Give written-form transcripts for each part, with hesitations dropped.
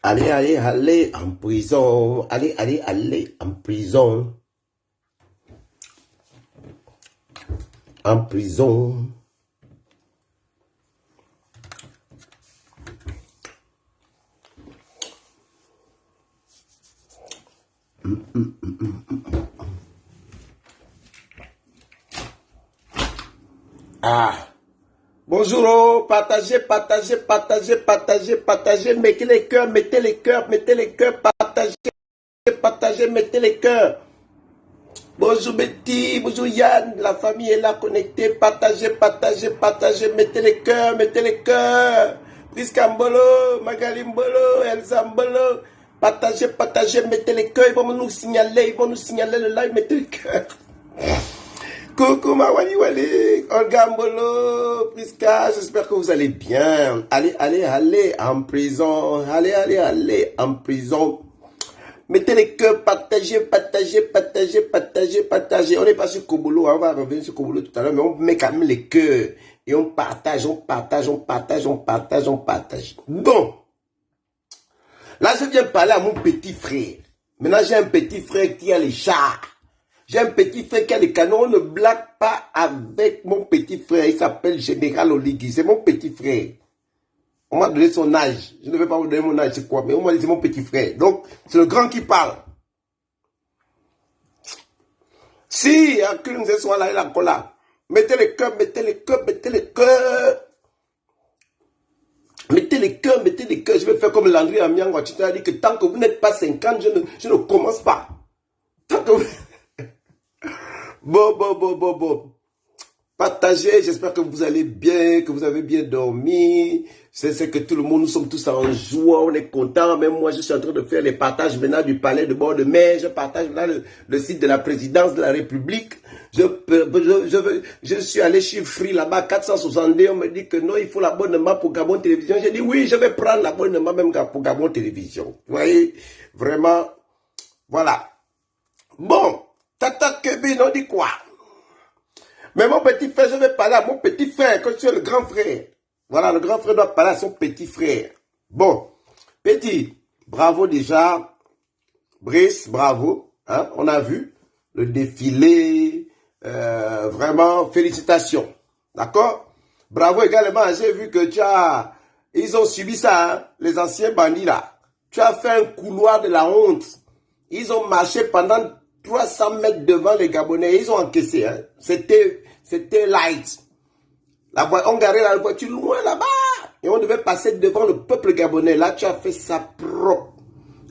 Allez, allez, allez, en prison. Allez, allez, allez, en prison. En prison. Ah. Bonjour, oh, partagez, partagez, partagez, partagez, partagez, mettez les cœurs, mettez les cœurs, mettez les cœurs, partagez, partagez, mettez les cœurs. Bonjour Betty, bonjour Yann, la famille est là connectée, partagez, partagez, partagez, mettez les cœurs, mettez les cœurs. Prisca Mbolo, Magali Mbolo, Elsa Mbolo, partagez, partagez, mettez les cœurs, ils vont nous signaler le live, mettez les cœurs. Coucou ma Wali Wali, Olga Mbolo, Prisca, j'espère que vous allez bien. Allez, allez, allez, en prison. Allez, allez, allez, en prison. Mettez les cœurs, partagez, partagez, partagez, partagez, partagez. On n'est pas sur Kobolo, on va revenir sur Kobolo tout à l'heure, mais on met quand même les cœurs. Et on partage, on partage, on partage, on partage, on partage. Bon. Là, je viens parler à mon petit frère. Maintenant, j'ai un petit frère qui a les chars. J'ai un petit frère qui a les canons. On ne blague pas avec mon petit frère. Il s'appelle Général Oligui. C'est mon petit frère. On m'a donné son âge. Je ne vais pas vous donner mon âge, c'est quoi. Mais on m'a dit c'est mon petit frère. Donc, c'est le grand qui parle. Si, à qui nous sommes là, il a encore là. Mettez les cœurs, mettez les cœurs, mettez les cœurs. Mettez les cœurs, mettez les cœurs. Je vais faire comme Landry Amiango. Tu t'as dit que tant que vous n'êtes pas 50, je ne commence pas. Tant que vous... Bon. Partagez, j'espère que vous allez bien, que vous avez bien dormi. C'est que tout le monde, nous sommes tous en joie, on est contents. Même moi, je suis en train de faire les partages maintenant du palais de bord de mer. Je partage là le site de la présidence de la République. Je suis allé chez Free là-bas, 462. On me dit que non, il faut l'abonnement pour Gabon Télévision. J'ai dit oui, je vais prendre l'abonnement même pour Gabon Télévision. Vous voyez, vraiment, voilà. Bon. Tata Kevin, on dit quoi? Mais mon petit frère, je vais parler à mon petit frère, quand tu es le grand frère. Voilà, le grand frère doit parler à son petit frère. Bon, petit, bravo déjà. Brice, bravo. Hein, on a vu le défilé. Vraiment, félicitations. D'accord? Bravo également, j'ai vu que ils ont subi ça, hein, les anciens bandits là. Tu as fait un couloir de la honte. Ils ont marché pendant 300 mètres devant les Gabonais, ils ont encaissé. Hein. C'était light. On garait la voiture loin là-bas. Et on devait passer devant le peuple gabonais. Là, tu as fait ça propre.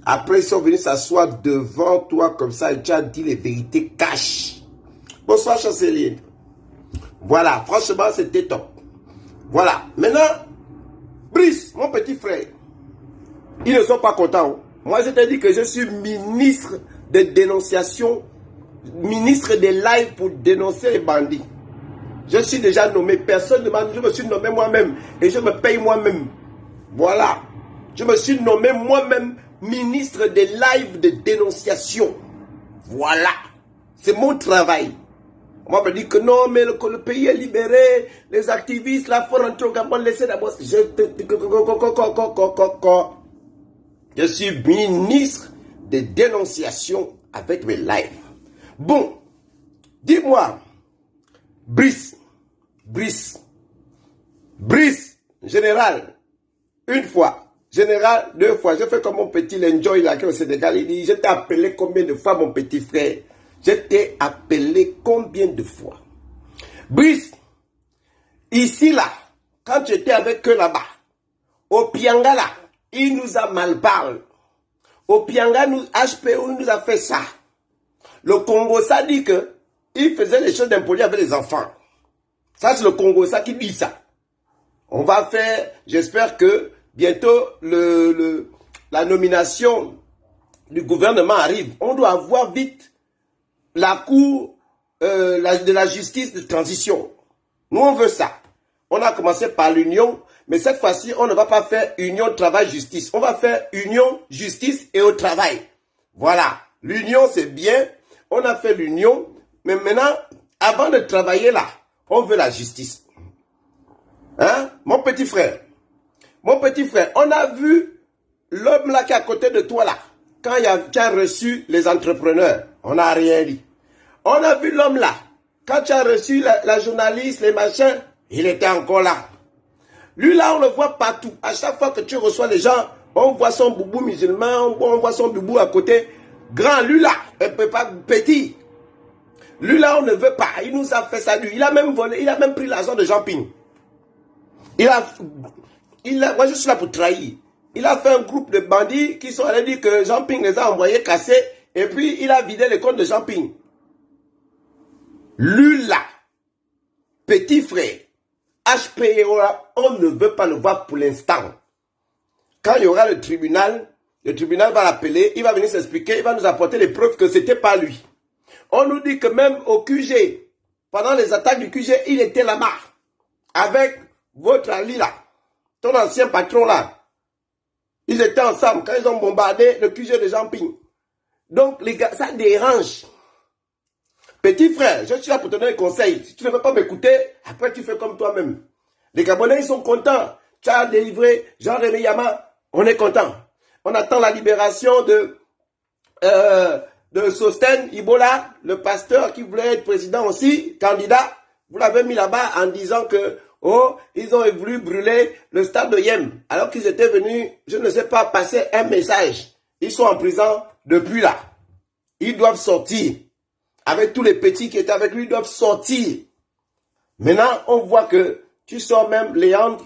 Après, ils sont venus s'asseoir devant toi comme ça et tu as dit les vérités cash. Bonsoir, Chanceline. Voilà, franchement, c'était top. Voilà. Maintenant, Brice, mon petit frère, ils ne sont pas contents. Moi, je t'ai dit que je suis ministre de dénonciation, ministre des lives pour dénoncer les bandits. Je suis déjà nommé, personne ne m'a dit, je me suis nommé moi-même et je me paye moi-même. Voilà. Je me suis nommé moi-même ministre des lives de dénonciation. Voilà. C'est mon travail. On m'a dit que non, mais le pays est libéré, les activistes, là, faut rentrer au Gabon, laissez d'abord. Je suis ministre de dénonciation avec mes lives. Bon, dis-moi, Brice, général, une fois, général, deux fois. Je fais comme mon petit Lenjoy là qui est au Sénégal. Il dit, je t'ai appelé combien de fois, mon petit frère? Je t'ai appelé combien de fois? Brice, ici là, quand tu étais avec eux là-bas, au Pianga là, il nous a mal parlé. Au Pianga, HPO nous a fait ça. Le Congo, ça dit que il faisait les choses d'impolis avec les enfants. Ça, c'est le Congo, ça qui dit ça. On va faire, j'espère que bientôt, la nomination du gouvernement arrive. On doit avoir vite la cour de la justice de transition. Nous, on veut ça. On a commencé par l'union, mais cette fois-ci, on ne va pas faire union, travail, justice. On va faire union, justice et au travail. Voilà. L'union, c'est bien. On a fait l'union, mais maintenant, avant de travailler là, on veut la justice. Hein? Mon petit frère, on a vu l'homme là qui est à côté de toi là, quand tu as reçu les entrepreneurs, on n'a rien dit. On a vu l'homme là, quand tu as reçu la journaliste, les machins, il était encore là. Lui là, on le voit partout. À chaque fois que tu reçois les gens, on voit son boubou musulman, on voit son boubou à côté. Grand, lui là, pas petit. Lui là, on ne veut pas. Il nous a fait ça, lui. Il a même volé, il a même pris l'argent de Jean Ping. Moi je suis là pour trahir. Il a fait un groupe de bandits qui sont allés dire que Jean Ping les a envoyés casser. Et puis il a vidé les comptes de Jean Ping. Lui là, petit frère, HPO là, on ne veut pas le voir pour l'instant. Quand il y aura le tribunal va l'appeler, il va venir s'expliquer, il va nous apporter les preuves que c'était pas lui. On nous dit que même au QG, pendant les attaques du QG, il était là-bas, avec votre Ali là, ton ancien patron là. Ils étaient ensemble quand ils ont bombardé le QG de Jean Ping. Donc les gars, ça dérange. Petit frère, je suis là pour te donner un conseil. Si tu ne veux pas m'écouter, après tu fais comme toi-même. Les Gabonais, ils sont contents. Tu as délivré Jean-Rémy Yama, on est content. On attend la libération de Sosten Ibola, le pasteur qui voulait être président aussi, candidat. Vous l'avez mis là-bas en disant que, oh, ils ont voulu brûler le stade de Yem. Alors qu'ils étaient venus, je ne sais pas, passer un message. Ils sont en prison depuis là. Ils doivent sortir. Avec tous les petits qui étaient avec lui, ils doivent sortir. Maintenant, on voit que tu sors même Léandre,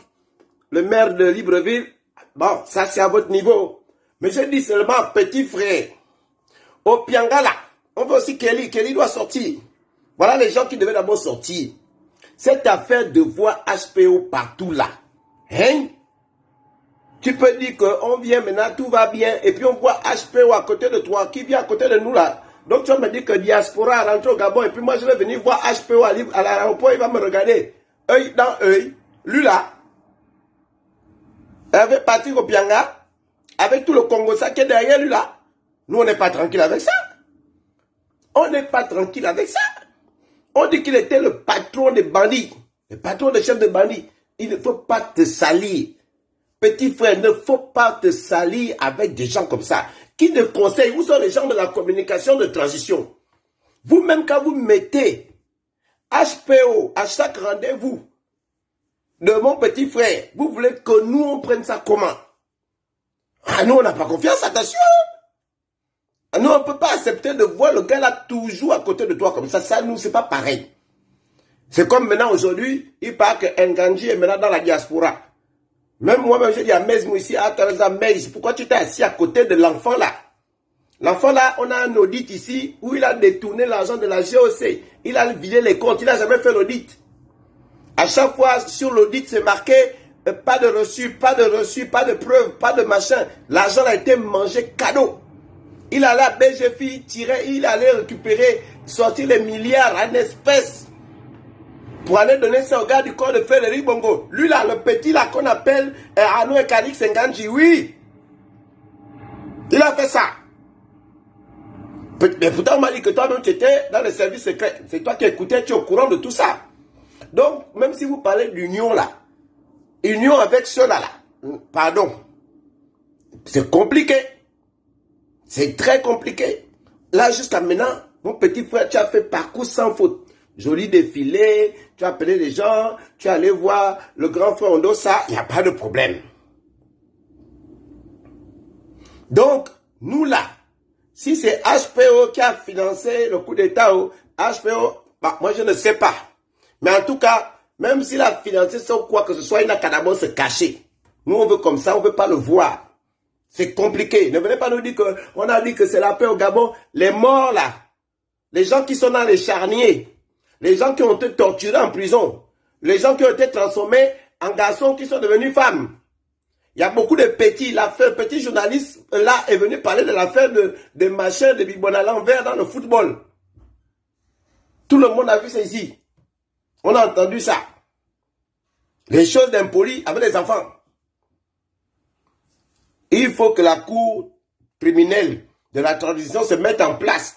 le maire de Libreville. Bon, ça c'est à votre niveau. Mais je dis seulement, petit frère, au Piangala, on veut aussi Kelly. Kelly doit sortir. Voilà les gens qui devaient d'abord sortir. Cette affaire de voir HPO partout là. Hein? Tu peux dire qu'on vient maintenant, tout va bien, et puis on voit HPO à côté de toi, qui vient à côté de nous là. Donc tu vas me dire que Diaspora rentre au Gabon, et puis moi je vais venir voir HPO à l'aéroport, il va me regarder, œil dans œil. Lui là, il avait parti au Pianga, avec tout le Congo, ça qui est derrière lui là. Nous on n'est pas tranquille avec ça. On n'est pas tranquille avec ça. On dit qu'il était le patron des bandits, le patron des chefs de bandits. Il ne faut pas te salir. Petit frère, il ne faut pas te salir avec des gens comme ça. Qui te conseillent? Où sont les gens de la communication de transition? Vous-même, quand vous mettez HPO à chaque rendez-vous de mon petit frère, vous voulez que nous, on prenne ça comment? Ah, nous, on n'a pas confiance, attention. Nous, on ne peut pas accepter de voir le gars là toujours à côté de toi comme ça. Ça, nous, c'est pas pareil. C'est comme maintenant, aujourd'hui, il parle que Nganji est maintenant dans la diaspora. Même moi-même, j'ai dit à Mez ici, à Teresa Mez, pourquoi tu t'es assis à côté de l'enfant là? L'enfant là, on a un audit ici où il a détourné l'argent de la GOC. Il a vidé les comptes, il n'a jamais fait l'audit. À chaque fois, sur l'audit, c'est marqué pas de reçu, pas de reçu, pas de preuve, pas de machin. L'argent a été mangé cadeau. Il allait à BGFI, il allait récupérer, sortir les milliards en espèces. Pour aller donner ça au gars du corps de Frédéric Bongo. Lui là, le petit là qu'on appelle Arnaud Ekarik Senganji, oui. Il a fait ça. Mais pourtant on m'a dit que toi-même tu étais dans les services secrets. C'est toi qui écoutais, tu es au courant de tout ça. Donc, même si vous parlez d'union là, union avec ceux-là, pardon, c'est compliqué. C'est très compliqué. Là, jusqu'à maintenant, mon petit frère, tu as fait parcours sans faute. Joli défilé, tu as appelé les gens, tu es allé voir le grand frère Ondossa, il n'y a pas de problème. Donc, nous là, si c'est HPO qui a financé le coup d'État, HPO, bah, moi je ne sais pas. Mais en tout cas, même s'il a financé ça ou quoi que ce soit, il n'a qu'à d'abord se cacher. Nous on veut comme ça, on ne veut pas le voir. C'est compliqué. Ne venez pas nous dire qu'on a dit que c'est la paix au Gabon. Les morts là, les gens qui sont dans les charniers, les gens qui ont été torturés en prison, les gens qui ont été transformés en garçons qui sont devenus femmes. Il y a beaucoup de petits, le petit journaliste là est venu parler de l'affaire de machin de Bibona l'envers dans le football. Tout le monde a vu ça ici. On a entendu ça. Les choses d'impolis avec les enfants. Il faut que la cour criminelle de la transition se mette en place.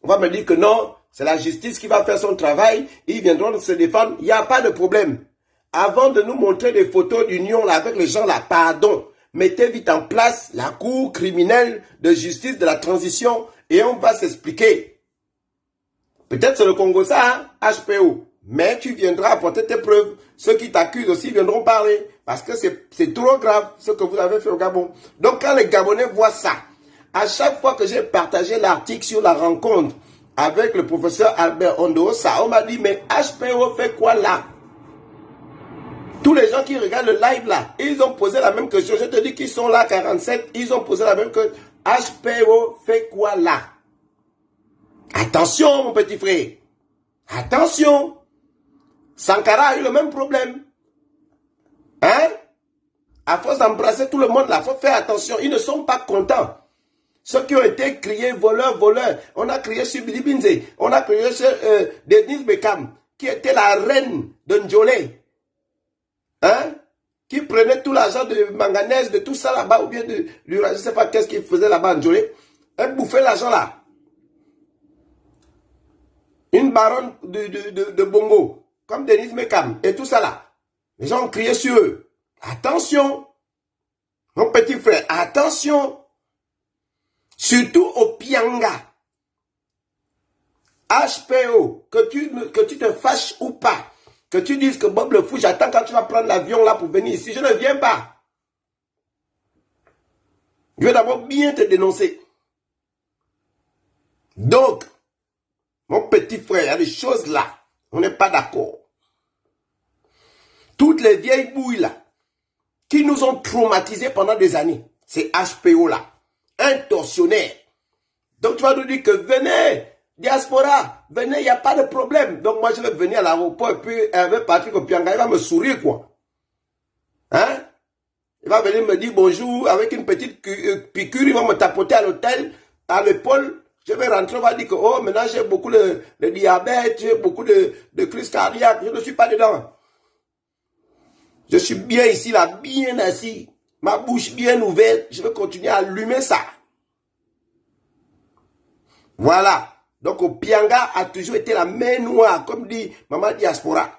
On va me dire que non, c'est la justice qui va faire son travail, ils viendront se défendre, il n'y a pas de problème. Avant de nous montrer des photos d'union là avec les gens là, pardon, mettez vite en place la cour criminelle de justice de la transition et on va s'expliquer. Peut-être c'est le Congo ça, hein, HPO. Mais tu viendras apporter tes preuves. Ceux qui t'accusent aussi viendront parler. Parce que c'est trop grave ce que vous avez fait au Gabon. Donc quand les Gabonais voient ça, à chaque fois que j'ai partagé l'article sur la rencontre avec le professeur Albert Ondosa, on m'a dit, mais HPO fait quoi là? Tous les gens qui regardent le live là, ils ont posé la même question. Je te dis qu'ils sont là, 47, ils ont posé la même question. HPO fait quoi là? Attention mon petit frère. Attention. Sankara a eu le même problème. Hein? À force d'embrasser tout le monde là, il faut faire attention. Ils ne sont pas contents. Ceux qui ont été criés voleurs, voleurs. On a crié sur Billy Binze. On a crié sur Denise Beckham, qui était la reine de Ndjolé. Hein? Qui prenait tout l'argent de manganèse, de tout ça là-bas, ou bien de l'uranium, je ne sais pas qu'est-ce qu'il faisait là-bas en Ndjolé. Elle bouffait l'argent là. Une baronne de Bongo, comme Denise Beckham, et tout ça là. Les gens ont crié sur eux. Attention, mon petit frère, attention. Surtout au Pianga. HPO, que tu te fâches ou pas, que tu dises que Bob le fou, j'attends quand tu vas prendre l'avion là pour venir ici. Je ne viens pas. Je vais d'abord bien te dénoncer. Donc, mon petit frère, il y a des choses là, on n'est pas d'accord. Toutes les vieilles bouilles là, qui nous ont traumatisés pendant des années, c'est HPO là, un tortionnaire. Donc tu vas nous dire que venez, diaspora, venez, il n'y a pas de problème. Donc moi je vais venir à l'aéroport et puis avec Patrick Opianga, il va me sourire quoi. Hein? Il va venir me dire bonjour avec une petite piqûre, il va me tapoter à l'hôtel, à l'épaule. Je vais rentrer, on va dire que oh, maintenant j'ai beaucoup de diabète, j'ai beaucoup de crise cardiaque. Je ne suis pas dedans. Je suis bien ici, là, bien assis. Ma bouche bien ouverte. Je vais continuer à allumer ça. Voilà. Donc, Opianga a toujours été la main noire, comme dit Maman Diaspora.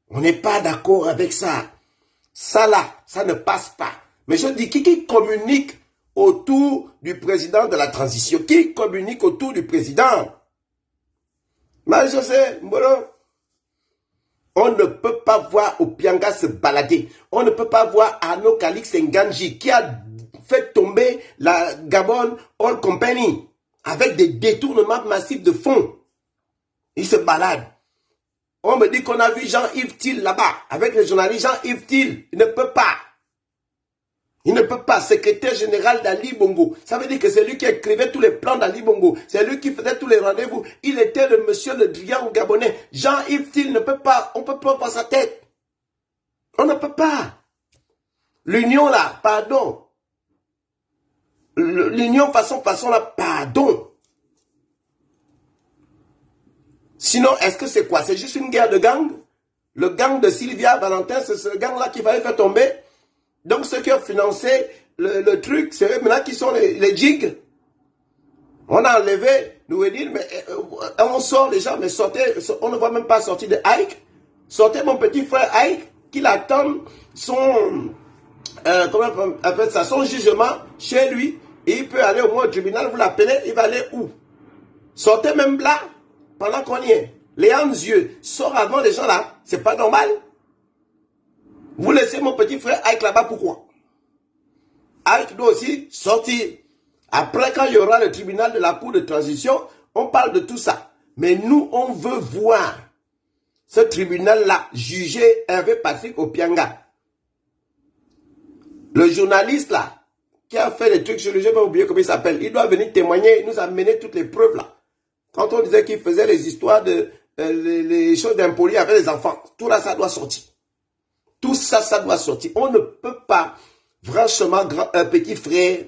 On n'est pas d'accord avec ça. Ça là, ça ne passe pas. Mais je dis, qui communique autour du président de la transition? Qui communique autour du président? Marie-José Mbolo, on ne peut pas voir Opianga se balader. On ne peut pas voir Arnaud Calix Nganji qui a fait tomber la Gabon Oil Company avec des détournements massifs de fonds. Il se balade. On me dit qu'on a vu Jean-Yves Thiel là-bas avec les journalistes. Jean-Yves Thiel, il ne peut pas. Il ne peut pas, secrétaire général d'Ali Bongo. Ça veut dire que c'est lui qui écrivait tous les plans d'Ali Bongo. C'est lui qui faisait tous les rendez-vous. Il était le monsieur le triangle gabonais. Jean-Yves Thiel ne peut pas, on ne peut pas voir sa tête. On ne peut pas. L'union là, pardon. L'union façon là, pardon. Sinon, est-ce que c'est quoi? C'est juste une guerre de gang? Le gang de Sylvia Valentin, c'est ce gang-là qui fallait faire tomber. Donc ceux qui ont financé le truc, c'est eux maintenant qui sont les jigs. On a enlevé Nouedil, mais on sort les gens, mais sortez, on ne va même pas sortir de Ike. Sortez mon petit frère Ike, qu'il attend son, comment on appelle ça, son jugement chez lui. Et il peut aller au moins au tribunal, vous l'appelez, il va aller où? Sortez même là, pendant qu'on y est. Léon Zieux sort avant les gens là, c'est pas normal. Vous laissez mon petit frère Ike là-bas, pourquoi? Ike doit aussi sortir. Après, quand il y aura le tribunal de la cour de transition, on parle de tout ça. Mais nous, on veut voir ce tribunal-là juger Hervé Patrick Opianga. Le journaliste là, qui a fait des trucs sur lui, je vais pas oublier comment il s'appelle. Il doit venir témoigner, il nous a amené toutes les preuves là. Quand on disait qu'il faisait les histoires de les choses d'impolis avec les enfants, tout là, ça doit sortir. Tout ça, ça doit sortir. On ne peut pas, franchement, petit frère,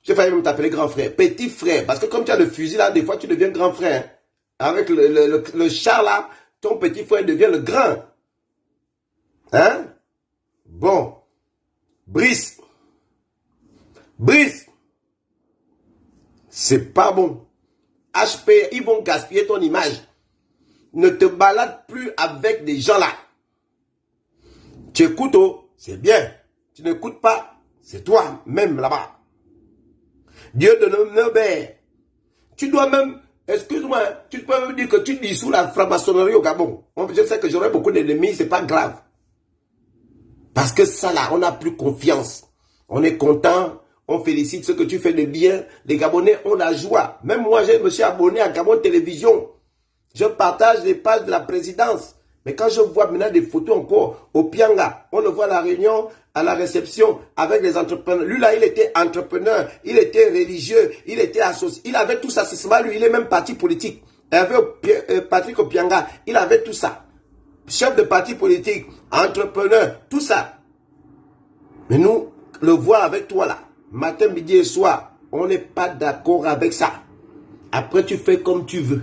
j'ai failli même t'appeler grand frère, petit frère, parce que comme tu as le fusil là, des fois tu deviens grand frère. Avec le char là, ton petit frère devient le grand. Hein? Bon. Brice. C'est pas bon. HP, ils vont gaspiller ton image. Ne te balade plus avec des gens là. Tu écoutes, oh, c'est bien. Tu n'écoutes pas, C'est toi, même là-bas. Dieu de Nobel. Tu dois même, excuse-moi, tu peux même dire que tu dissous la franc-maçonnerie au Gabon. Je sais que j'aurai beaucoup d'ennemis, c'est pas grave. Parce que ça là, on n'a plus confiance. On est content, on félicite ce que tu fais de bien. Les Gabonais ont la joie. Même moi, je me suis abonné à Gabon Télévision. Je partage les pages de la présidence. Mais quand je vois maintenant des photos encore au Pianga, on le voit à la réunion, à la réception, avec les entrepreneurs. Lui là, il était entrepreneur, il était religieux, il était associé. Il avait tout ça, c'est seulement lui, il est même parti politique. Il avait Patrick Opianga, il avait tout ça. Chef de parti politique, entrepreneur, tout ça. Mais nous, le voir avec toi là, matin, midi et soir, on n'est pas d'accord avec ça. Après, tu fais comme tu veux.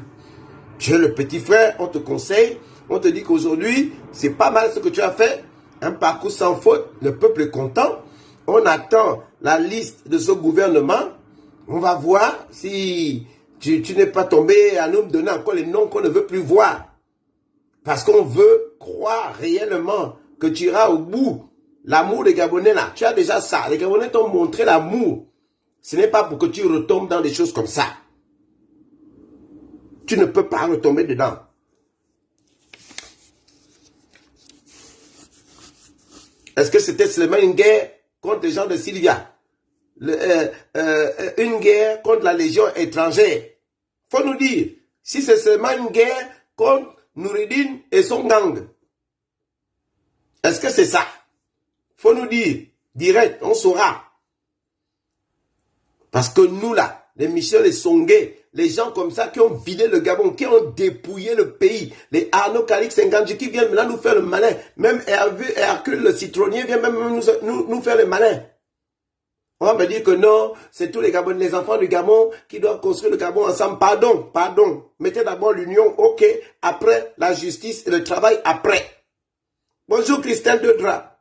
Tu es le petit frère, on te conseille, on te dit qu'aujourd'hui, c'est pas mal ce que tu as fait, un parcours sans faute, le peuple est content, on attend la liste de ce gouvernement, on va voir si tu n'es pas tombé à nous donner encore les noms qu'on ne veut plus voir. Parce qu'on veut croire réellement que tu iras au bout. L'amour des Gabonais là, tu as déjà ça, les Gabonais t'ont montré l'amour. Ce n'est pas pour que tu retombes dans des choses comme ça. Tu ne peux pas retomber dedans. Est-ce que c'était seulement une guerre contre les gens de Sylvia? Une guerre contre la Légion étrangère? Faut nous dire, si c'est seulement une guerre contre Noureddin et son gang. Est-ce que c'est ça? Faut nous dire, direct, on saura. Parce que nous là, les Michel et Songhé, les gens comme ça qui ont vidé le Gabon, qui ont dépouillé le pays, les Arnaud Calix Nganji qui viennent maintenant nous faire le malin, même Hercule le citronnier vient même nous faire le malin. On va me dire que non, c'est tous les Gabonais, les enfants du Gabon qui doivent construire le Gabon ensemble. Pardon, pardon. Mettez d'abord l'union, ok. Après, la justice et le travail après. Bonjour Christelle Dedra.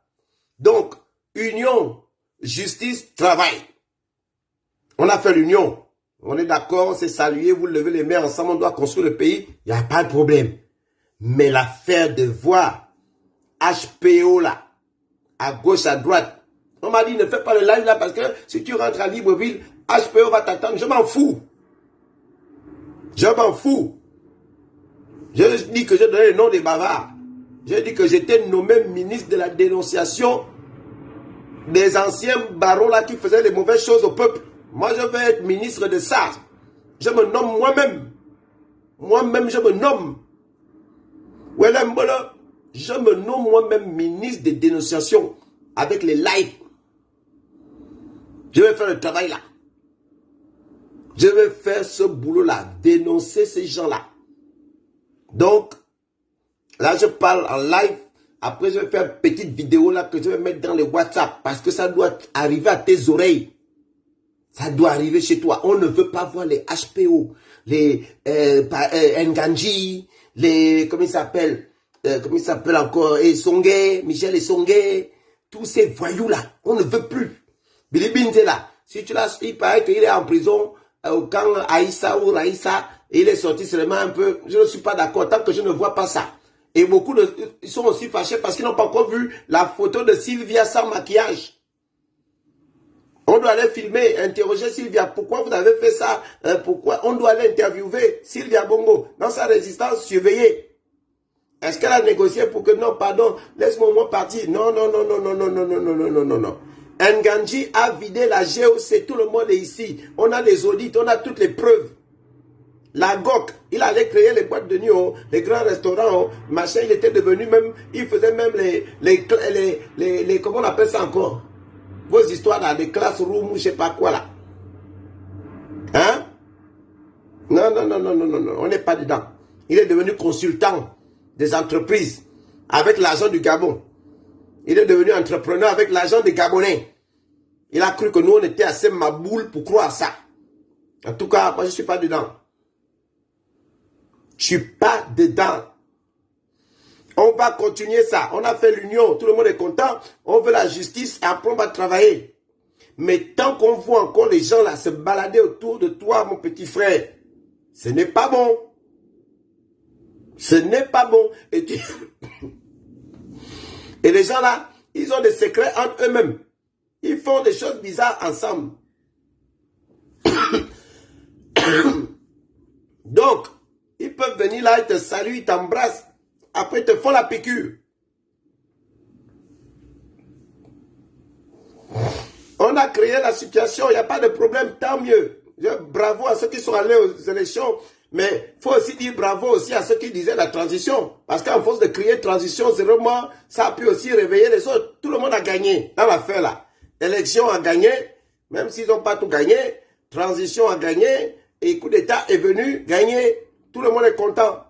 Donc, union, justice, travail. On a fait l'union. On est d'accord, c'est salué, vous levez les mains ensemble, on doit construire le pays. Il n'y a pas de problème. Mais l'affaire de voir HPO là, à gauche, à droite. On m'a dit, ne fais pas le live là parce que si tu rentres à Libreville, HPO va t'attendre. Je m'en fous. Je m'en fous. Je dis que je donnais le nom des bavards. Je dis que j'étais nommé ministre de la dénonciation des anciens barons là qui faisaient les mauvaises choses au peuple. Moi, je vais être ministre de ça. Je me nomme moi-même. Moi-même, je me nomme. Je me nomme moi-même ministre de dénonciation avec les lives. Je vais faire le travail là. Je vais faire ce boulot-là, dénoncer ces gens-là. Donc, là, je parle en live. Après, je vais faire une petite vidéo là que je vais mettre dans les WhatsApp parce que ça doit arriver à tes oreilles. Ça doit arriver chez toi. On ne veut pas voir les HPO, les Nganji, les, comment il s'appelle encore, Songhé, Michel et Songhé, tous ces voyous-là. On ne veut plus. Billy Binte là, si tu l'as, il paraît qu'il est en prison au camp Aïssa ou Raïssa, et il est sorti seulement un peu. Je ne suis pas d'accord tant que je ne vois pas ça. Et beaucoup ils sont aussi fâchés parce qu'ils n'ont pas encore vu la photo de Sylvia sans maquillage. On doit aller filmer, interroger Sylvia. Pourquoi vous avez fait ça? Pourquoi? On doit aller interviewer Sylvia Bongo dans sa résistance surveillée. Est-ce qu'elle a négocié pour que non, pardon, laisse-moi partir? Non, non, non, non, non, non, non, non, non, non, non, non, non. Nganji a vidé la GOC, tout le monde est ici. On a les audits, on a toutes les preuves. La GOC, il allait créer les boîtes de nuit, les grands restaurants, machin, il était devenu même, il faisait même les comment on appelle ça encore? Vos histoires là, des classrooms, je sais pas quoi là. Hein? Non, non, non, non, non, non, non, on n'est pas dedans. Il est devenu consultant des entreprises avec l'argent du Gabon. Il est devenu entrepreneur avec l'argent des Gabonais. Il a cru que nous, on était assez maboule pour croire ça. En tout cas, moi, je ne suis pas dedans. Je ne suis pas dedans. On va continuer ça. On a fait l'union. Tout le monde est content. On veut la justice et après on va travailler. Mais tant qu'on voit encore les gens là se balader autour de toi, mon petit frère, ce n'est pas bon. Ce n'est pas bon. Et les gens là, ils ont des secrets entre eux-mêmes. Ils font des choses bizarres ensemble. Donc, ils peuvent venir là, ils te saluent, ils t'embrassent. Après, ils te font la piqûre. On a créé la situation, il n'y a pas de problème, tant mieux. Bravo à ceux qui sont allés aux élections, mais il faut aussi dire bravo aussi à ceux qui disaient la transition. Parce qu'en force de crier transition, c'est vraiment, ça a pu aussi réveiller les autres. Tout le monde a gagné dans l'affaire là. L'élection a gagné, même s'ils n'ont pas tout gagné. Transition a gagné, et coup d'État est venu gagner. Tout le monde est content.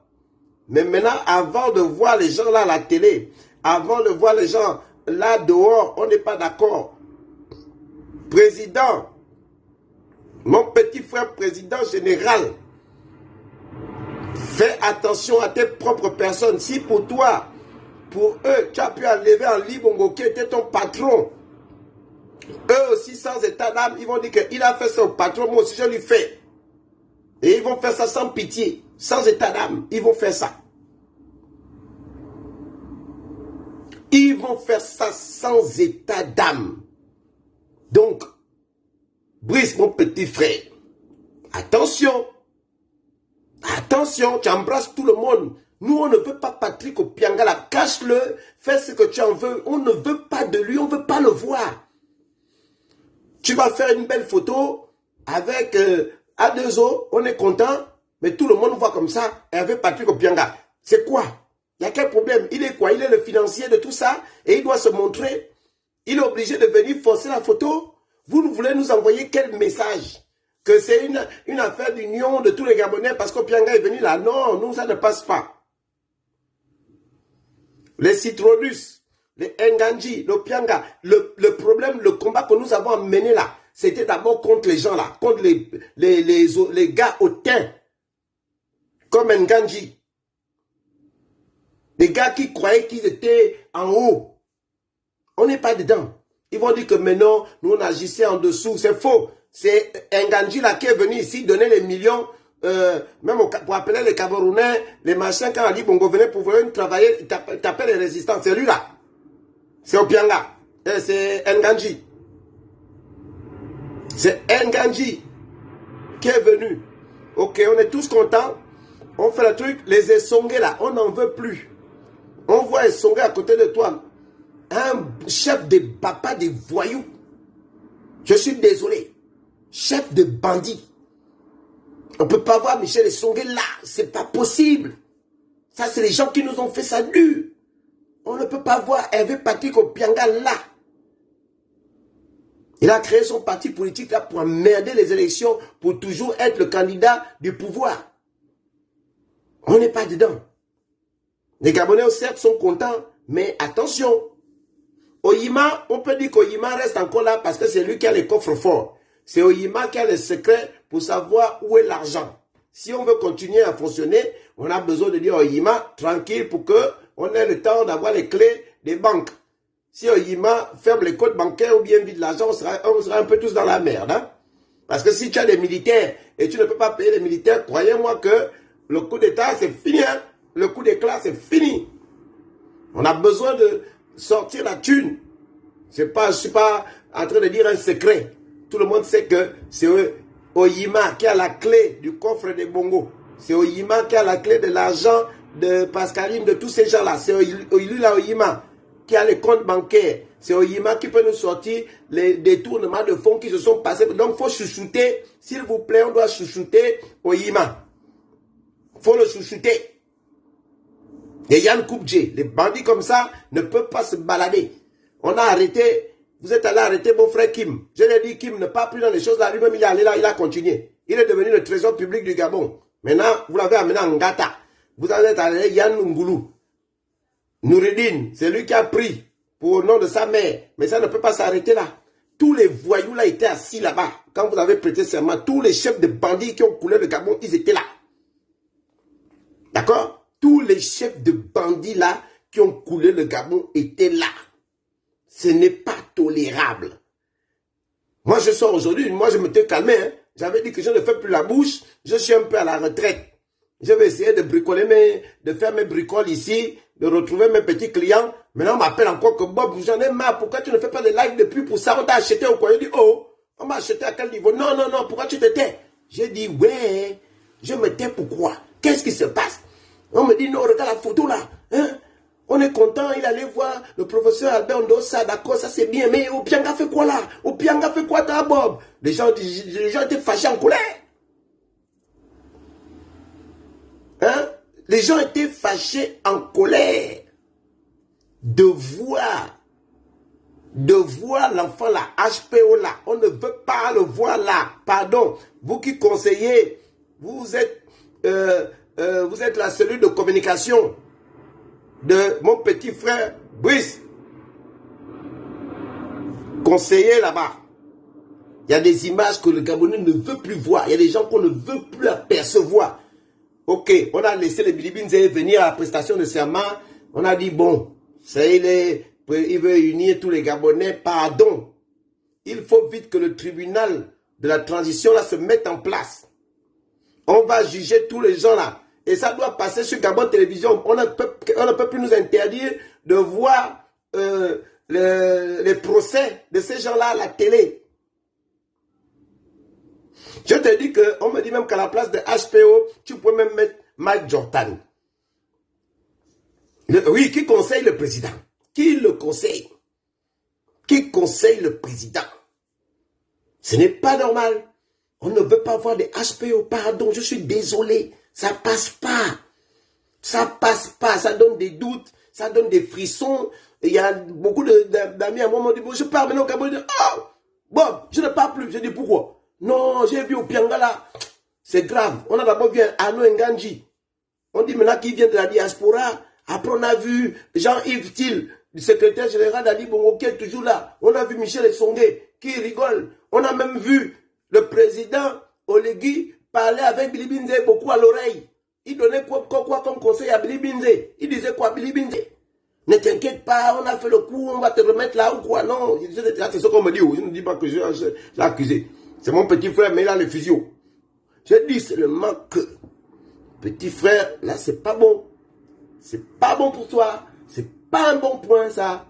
Mais maintenant, avant de voir les gens là à la télé, avant de voir les gens là dehors, on n'est pas d'accord. Président, mon petit frère président général, fais attention à tes propres personnes. Si pour toi, pour eux, tu as pu enlever en Libongo qui était ton patron, eux aussi sans état d'âme, ils vont dire qu'il a fait ça au patron, moi aussi je lui fais. Et ils vont faire ça sans pitié, sans état d'âme, ils vont faire ça. Ils vont faire ça sans état d'âme. Donc, Brice, mon petit frère, attention, attention, tu embrasses tout le monde. Nous, on ne veut pas Patrick Opianga, là, cache-le, fais ce que tu en veux. On ne veut pas de lui, on ne veut pas le voir. Tu vas faire une belle photo avec A2O, on est content, mais tout le monde voit comme ça, et avec Patrick Opianga. C'est quoi? Il y a quel problème? Il est quoi? Il est le financier de tout ça, et il doit se montrer. Il est obligé de venir forcer la photo. Vous voulez nous envoyer quel message? Que c'est une affaire d'union de tous les Gabonais parce qu'Opianga est venu là. Non, nous, ça ne passe pas. Les Citronus, les Nganji, l'Opianga, le problème, le combat que nous avons mené là, c'était d'abord contre les gens là, contre les gars hautains, comme Nganji. Les gars qui croyaient qu'ils étaient en haut. On n'est pas dedans. Ils vont dire que maintenant, nous on agissait en dessous. C'est faux. C'est Nganji là qui est venu ici donner les millions, même pour appeler les Camerounais, les machins, quand on dit Bongo venait pour venir travailler, taper les résistants. C'est lui là. C'est Opianga. C'est Nganji. C'est Nganji qui est venu. Ok, on est tous contents. On fait le truc. Les Essongé là, on n'en veut plus. On voit Essongé à côté de toi. Un chef de papa des voyous. Je suis désolé. Chef de bandits. On ne peut pas voir Michel Essongé là. C'est pas possible. Ça, c'est les gens qui nous ont fait ça nu. On ne peut pas voir Hervé Patrick Opianga là. Il a créé son parti politique là pour emmerder les élections, pour toujours être le candidat du pouvoir. On n'est pas dedans. Les Gabonais, certes, sont contents, mais attention. Oyima, on peut dire qu'Oyima reste encore là parce que c'est lui qui a les coffres forts. C'est Oyima qui a les secrets pour savoir où est l'argent. Si on veut continuer à fonctionner, on a besoin de dire Oyima tranquille pour qu'on ait le temps d'avoir les clés des banques. Si Oyima ferme les comptes bancaires ou bien vide l'argent, on sera un peu tous dans la merde. Hein? Parce que si tu as des militaires et tu ne peux pas payer les militaires, croyez-moi que le coup d'État, c'est fini. Hein? Le coup d'éclat, c'est fini. On a besoin de sortir la thune. Je ne suis pas en train de dire un secret. Tout le monde sait que c'est Oyima qui a la clé du coffre des Bongo. C'est Oyima qui a la clé de l'argent de Pascaline, de tous ces gens-là. C'est Oyima qui a les comptes bancaires. C'est Oyima qui peut nous sortir les détournements de fonds qui se sont passés. Donc, il faut chouchouter. S'il vous plaît, on doit chouchouter Oyima. Il faut le chouchouter. Et Yann Koubdje, les bandits comme ça ne peuvent pas se balader. On a arrêté, vous êtes allé arrêter mon frère Kim. Je l'ai dit, Kim ne part plus dans les choses là. Lui-même, il est allé là, il a continué. Il est devenu le trésor public du Gabon. Maintenant, vous l'avez amené en Ngata. Vous allez allé Yann Ngoulou. Noureddin, c'est lui qui a pris pour le nom de sa mère. Mais ça ne peut pas s'arrêter là. Tous les voyous là étaient assis là-bas. Quand vous avez prêté serment, tous les chefs de bandits qui ont coulé le Gabon, ils étaient là. D'accord? Tous les chefs de bandits là qui ont coulé le Gabon étaient là. Ce n'est pas tolérable. Moi, je sors aujourd'hui, moi, je m'étais calmé. Hein. J'avais dit que je ne fais plus la bouche. Je suis un peu à la retraite. Je vais essayer de bricoler, de faire mes bricoles ici, de retrouver mes petits clients. Maintenant, on m'appelle encore que Bob, j'en ai marre. Pourquoi tu ne fais pas de live depuis pour ça? On t'a acheté au coin. Je dis, oh, on m'a acheté à quel niveau? Non, non, non, pourquoi tu te tais? J'ai dit, ouais, je me tais pourquoi? Qu'est-ce qui se passe? On me dit, non, regarde la photo là. Hein? On est content, il allait voir le professeur Albert Ndossa, d'accord, ça c'est bien. Mais Opianga fait quoi là? Opianga fait quoi, toi, Bob? Les gens étaient fâchés en colère. Hein? Les gens étaient fâchés en colère de voir l'enfant là, HPO là. On ne veut pas le voir là. Pardon, vous qui conseillez, vous êtes la cellule de communication de mon petit frère Brice. Conseiller là-bas. Il y a des images que le Gabonais ne veut plus voir. Il y a des gens qu'on ne veut plus apercevoir. Ok, on a laissé les Bilibinze venir à la prestation de serment. On a dit, bon, il veut unir tous les Gabonais. Pardon. Il faut vite que le tribunal de la transition là se mette en place. On va juger tous les gens là. Et ça doit passer sur Gabon Télévision. On ne peut plus nous interdire de voir les procès de ces gens-là à la télé. Je te dis qu'on me dit même qu'à la place de HPO, tu peux même mettre Mike Jordan. Oui, qui conseille le président? Qui le conseille? Qui conseille le président? Ce n'est pas normal. On ne veut pas voir des HPO. Pardon, je suis désolé. Ça passe pas. Ça passe pas. Ça donne des doutes. Ça donne des frissons. Il y a beaucoup d'amis à moi qui m'ont dit, bon, je pars maintenant au Gabon. Oh, Bob, je ne pars plus. Je dis, pourquoi? Non, j'ai vu au Pianga là. C'est grave. On a d'abord vu Arnaud Nganji. On dit maintenant qu'il vient de la diaspora. Après, on a vu Jean-Yves Thiel, le secrétaire général d'Ali Bongo, qui est toujours là. On a vu Michel Essongé, qui rigole. On a même vu le président Olegui parler avec Bilibinze beaucoup à l'oreille. Il donnait quoi comme conseil à Bilibinze? Il disait quoi, Bilibinze? Ne t'inquiète pas, on a fait le coup, on va te remettre là ou quoi? Non, c'est ce qu'on me dit. Je ne dis pas que je l'ai accusé. C'est mon petit frère, mais il a le physio. Je dis seulement que, petit frère, là, c'est pas bon. C'est pas bon pour toi. C'est pas un bon point, ça.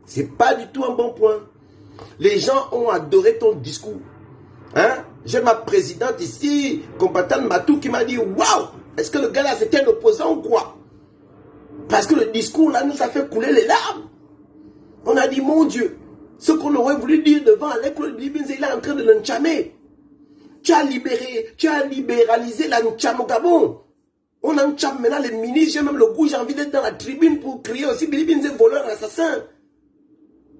C'est pas du tout un bon point. Les gens ont adoré ton discours. Hein? J'ai ma présidente ici, combattante Matou, qui m'a dit, waouh, est-ce que le gars là, c'était un opposant ou quoi? Parce que le discours là, nous a fait couler les larmes. On a dit, mon Dieu, ce qu'on aurait voulu dire devant Alec-Claude Bilibinze, il est en train de l'enchamer. Tu as libéralisé la Ncham au Gabon. On enchame maintenant les ministres. J'ai même le goût, j'ai envie d'être dans la tribune pour crier aussi Bilibinze voleur, assassin.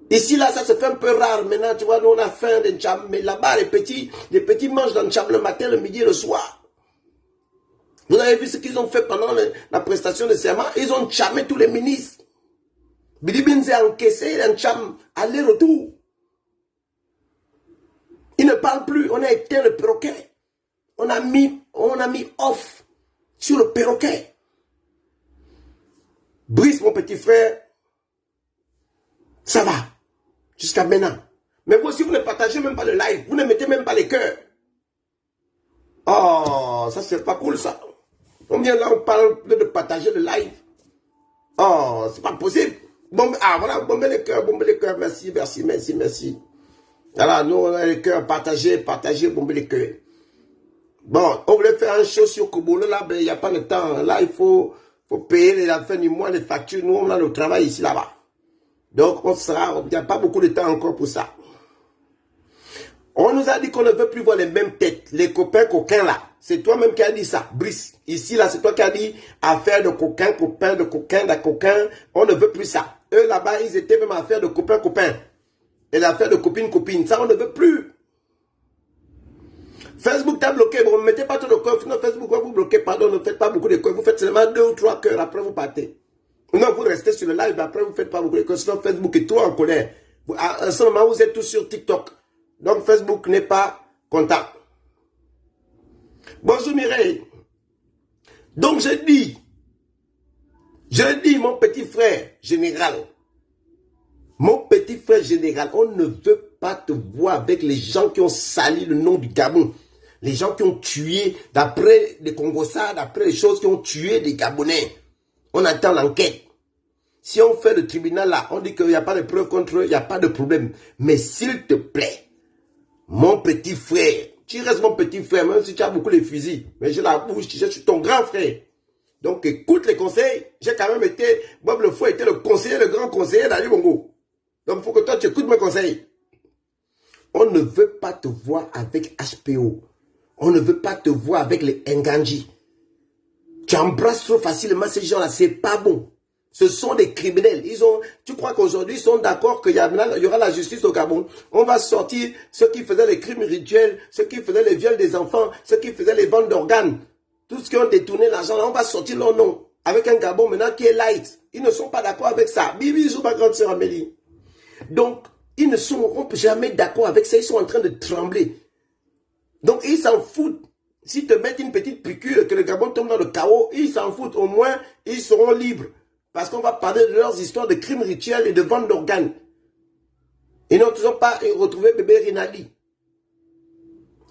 Ici, là, ça se fait un peu rare maintenant. Tu vois, nous, on a faim d'encham. Mais là-bas, les petits mangent d'encham le matin, le midi et le soir. Vous avez vu ce qu'ils ont fait pendant la prestation de serment? Ils ont chamé tous les ministres. Bilibinze a encaissé l'encham aller-retour. Il ne parle plus. On a éteint le perroquet. On a mis off sur le perroquet. Brice, mon petit frère, ça va. Jusqu'à maintenant. Mais vous aussi, vous ne partagez même pas le live. Vous ne mettez même pas les cœurs. Oh, ça c'est pas cool ça. On vient là, on parle de partager le live. Oh, c'est pas possible. Bon, ah voilà, bombez les cœurs, merci, merci, merci, merci. Voilà, nous, on a les cœurs, partagez, bombez les cœurs. Bon, on voulait faire un show sur Kobolo, là, ben, il n'y a pas de temps. Là, il faut payer la fin du mois, les factures. Nous, on a le travail ici, là-bas. Donc, il n'y a pas beaucoup de temps encore pour ça. On nous a dit qu'on ne veut plus voir les mêmes têtes, les copains coquins, là. C'est toi-même qui as dit ça, Brice. Ici, là, c'est toi qui as dit affaire de coquins, copains, de coquins, de coquins. On ne veut plus ça. Eux, là-bas, ils étaient même affaire de copains, copains. Et l'affaire de copine, copine. Ça, on ne veut plus. Facebook t'a bloqué. Bon, ne mettez pas tout de cœur. Sinon, Facebook va vous bloquer. Pardon, ne faites pas beaucoup de cœurs. Vous faites seulement 2 ou 3 cœurs. Après, vous partez. Non, vous restez sur le live. Après, vous ne faites pas beaucoup de cœurs. Sinon, Facebook est trop en colère. À ce moment, vous êtes tous sur TikTok. Donc, Facebook n'est pas content. Bonjour Mireille. Donc, je dis, mon petit frère général, on ne veut pas te voir avec les gens qui ont sali le nom du Gabon. Les gens qui ont tué, d'après les Congossas, d'après les choses qui ont tué des Gabonais. On attend l'enquête. Si on fait le tribunal là, on dit qu'il n'y a pas de preuves contre eux, il n'y a pas de problème. Mais s'il te plaît, mon petit frère, tu restes mon petit frère, même si tu as beaucoup de fusils, mais j'ai la bouche, je suis ton grand frère. Donc écoute les conseils. J'ai quand même été, Bob Le Fou était le conseiller, le grand conseiller d'Ali Bongo. Donc il faut que toi tu écoutes mes conseils. On ne veut pas te voir avec HPO. On ne veut pas te voir avec les Nganji. Tu embrasses trop facilement ces gens-là, c'est pas bon. Ce sont des criminels. Tu crois qu'aujourd'hui, ils sont d'accord qu'il y aura la justice au Gabon. On va sortir ceux qui faisaient les crimes rituels, ceux qui faisaient les viols des enfants, ceux qui faisaient les ventes d'organes. Tous ceux qui ont détourné l'argent, on va sortir leur nom. Avec un Gabon maintenant qui est light. Ils ne sont pas d'accord avec ça. Bibi, ma grande sœur Amélie. Donc, ils ne sont jamais d'accord avec ça. Ils sont en train de trembler. Donc, ils s'en foutent. S'ils te mettent une petite piqûre et que le Gabon tombe dans le chaos, ils s'en foutent. Au moins, ils seront libres. Parce qu'on va parler de leurs histoires de crimes rituels et de vente d'organes. Ils n'ont toujours pas retrouvé bébé Rinaldi.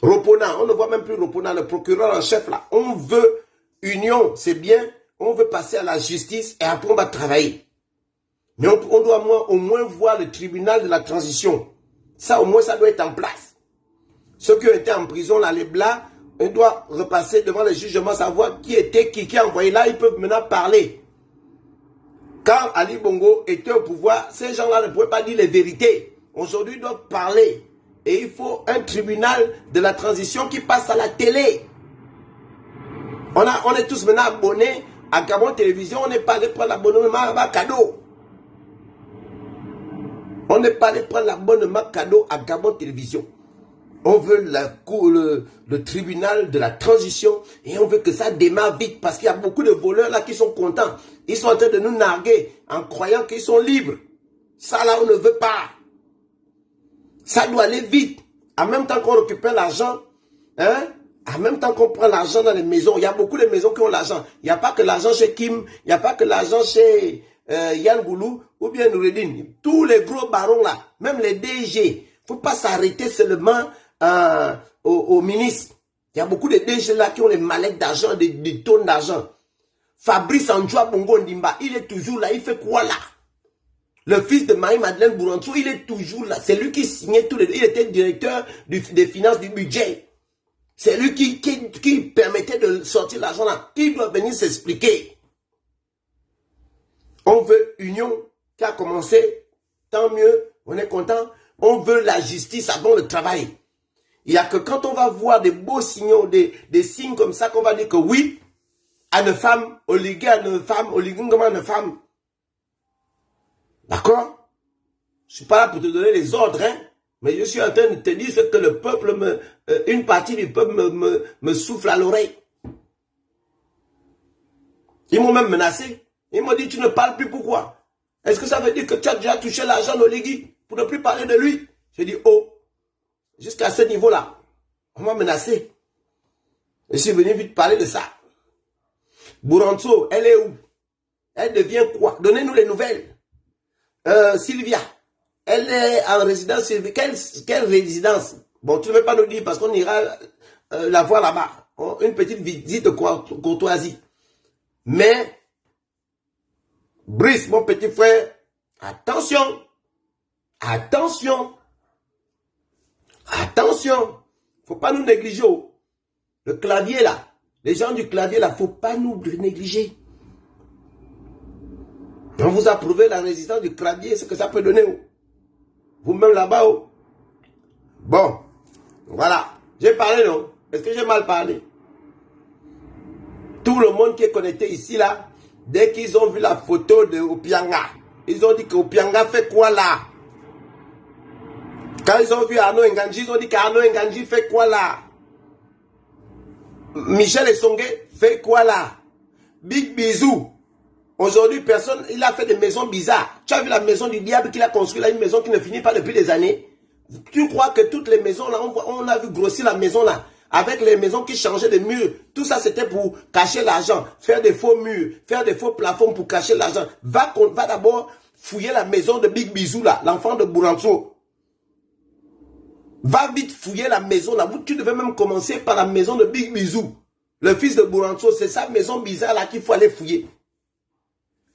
Ropona, on ne voit même plus Ropona, le procureur en chef là. On veut union, c'est bien. On veut passer à la justice et après on va travailler. Mais on doit au moins voir le tribunal de la transition. Ça, au moins, ça doit être en place. Ceux qui ont été en prison, là, les Blas, on doit repasser devant le jugement, savoir qui a envoyé. Là, ils peuvent maintenant parler. Quand Ali Bongo était au pouvoir, ces gens-là ne pouvaient pas dire les vérités. Aujourd'hui, ils doivent parler. Et il faut un tribunal de la transition qui passe à la télé. On est tous maintenant abonnés à Gabon Télévision. On n'est pas allé prendre l'abonnement à cadeau. On n'est pas allé prendre l'abonnement cadeau à Gabon Télévision. On veut le tribunal de la transition et on veut que ça démarre vite parce qu'il y a beaucoup de voleurs là qui sont contents. Ils sont en train de nous narguer en croyant qu'ils sont libres. Ça là, on ne veut pas. Ça doit aller vite. En même temps qu'on récupère l'argent, hein, en même temps qu'on prend l'argent dans les maisons, il y a beaucoup de maisons qui ont l'argent. Il n'y a pas que l'argent chez Kim, il n'y a pas que l'argent chez Yann Goulou ou bien Noureddin. Tous les gros barons là, même les DG, il ne faut pas s'arrêter seulement au ministre. Il y a beaucoup de DG là qui ont les mallettes d'argent, des tonnes d'argent. Fabrice Anjoua Bongo Ndimba, il est toujours là, il fait quoi là? Le fils de Marie-Madeleine Bourantou, il est toujours là. C'est lui qui signait tous les... Il était directeur des finances du budget. C'est lui qui permettait de sortir l'argent là. Il doit venir s'expliquer. On veut union qui a commencé. Tant mieux, on est content. On veut la justice avant le travail. Il n'y a que quand on va voir des beaux signaux, des signes comme ça qu'on va dire que oui, à une femme, oligué à une femme, oliguingama à une femme. D'accord? Je ne suis pas là pour te donner les ordres, hein? Mais je suis en train de te dire ce que le peuple, une partie du peuple me souffle à l'oreille. Ils m'ont même menacé. Ils m'ont dit, tu ne parles plus, pourquoi? Est-ce que ça veut dire que tu as déjà touché l'argent d'Oligui pour ne plus parler de lui? J'ai dit, oh, jusqu'à ce niveau-là, on m'a menacé. Je suis venu vite parler de ça. Bouranto, elle est où? Elle devient quoi? Donnez-nous les nouvelles. Sylvia, elle est en résidence. Quelle résidence? Bon, tu ne veux pas nous dire parce qu'on ira la voir là-bas. Une petite visite de courtoisie. Mais, Brice, mon petit frère, attention. Attention. Attention. Faut pas nous négliger. Le clavier là. Les gens du clavier là, faut pas nous négliger. On vous a prouvé la résistance du clavier, ce que ça peut donner. Vous-même là-bas. Bon, voilà. J'ai parlé, non? Est-ce que j'ai mal parlé? Tout le monde qui est connecté ici, là, dès qu'ils ont vu la photo de Opianga, ils ont dit que Opianga fait quoi là? Quand ils ont vu Arnaud Nganji, ils ont dit qu'Arnaud Nganji fait quoi là? Michel Essongué fait quoi là? Big Bisou. Aujourd'hui, personne, il a fait des maisons bizarres. Tu as vu la maison du diable qu'il a construit là, une maison qui ne finit pas depuis des années. Tu crois que toutes les maisons là, on a vu grossir la maison là, avec les maisons qui changeaient de murs. Tout ça, c'était pour cacher l'argent, faire des faux murs, faire des faux plafonds pour cacher l'argent. Va d'abord fouiller la maison de Big Bisou là, l'enfant de Bouranto. Va vite fouiller la maison là. Tu devais même commencer par la maison de Big Bisou. Le fils de Bouranso, c'est sa maison bizarre là qu'il faut aller fouiller.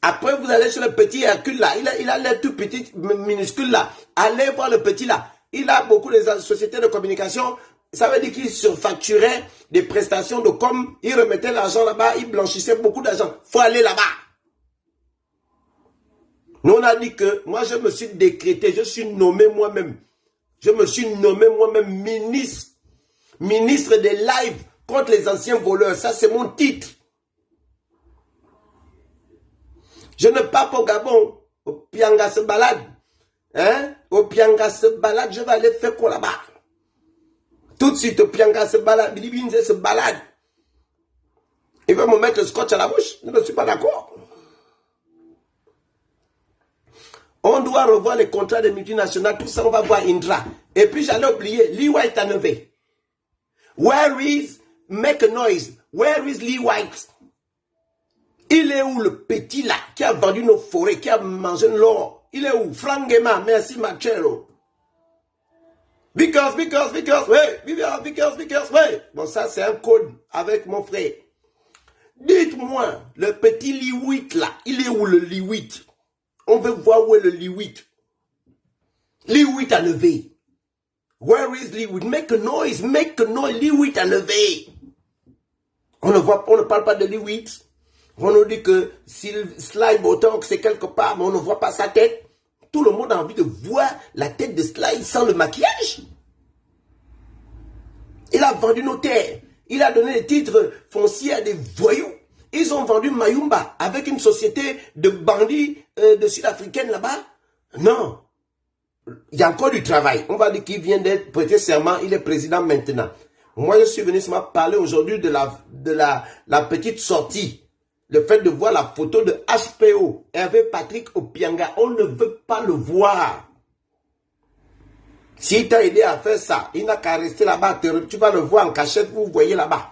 Après, vous allez sur le petit Hercule là. Il a l'air tout petit, minuscule là. Allez voir le petit là. Il a beaucoup de sociétés de communication. Ça veut dire qu'il surfacturait des prestations de com. Il remettait l'argent là-bas. Il blanchissait beaucoup d'argent. Faut aller là-bas. Nous, on a dit que moi, je me suis décrété. Je suis nommé moi-même. Je me suis nommé moi-même ministre. Ministre des lives contre les anciens voleurs. Ça, c'est mon titre. Je ne pars pas au Gabon. Au Pianga se balade. Hein? Au Pianga se balade. Je vais aller faire quoi là-bas? Tout de suite, au Pianga se balade. Bilibinze se balade. Il va me mettre le scotch à la bouche. Je ne suis pas d'accord. On doit revoir les contrats des multinationales. Tout ça, on va voir Indra. Et puis, j'allais oublier. Lee White à Neve. Where is Make a Noise? Where is Lee White? Il est où le petit là, qui a vendu nos forêts, qui a mangé l'or? Il est où? Frangema, merci Marcello. Because, oui, oui. Bon, ça c'est un code avec mon frère. Dites-moi, le petit Liwit là, il est où le Liwit? On veut voir où est le Liwit. Liwit à lever. Where is Liwit? Make a noise, Liwit à lever. On ne parle pas de Liwit. On nous dit que Sly Botox c'est quelque part, mais on ne voit pas sa tête. Tout le monde a envie de voir la tête de Sly sans le maquillage. Il a vendu nos terres. Il a donné des titres fonciers à des voyous. Ils ont vendu Mayumba avec une société de bandits de sud-africaine là-bas. Non. Il y a encore du travail. On va dire qu'il vient d'être prêté serment. Il est président maintenant. Moi, je suis venu parler aujourd'hui de la petite sortie. Le fait de voir la photo de HPO, Hervé Patrick Opianga, on ne veut pas le voir. S'il t'a aidé à faire ça, il n'a qu'à rester là-bas. Tu vas le voir en cachette, vous voyez là-bas.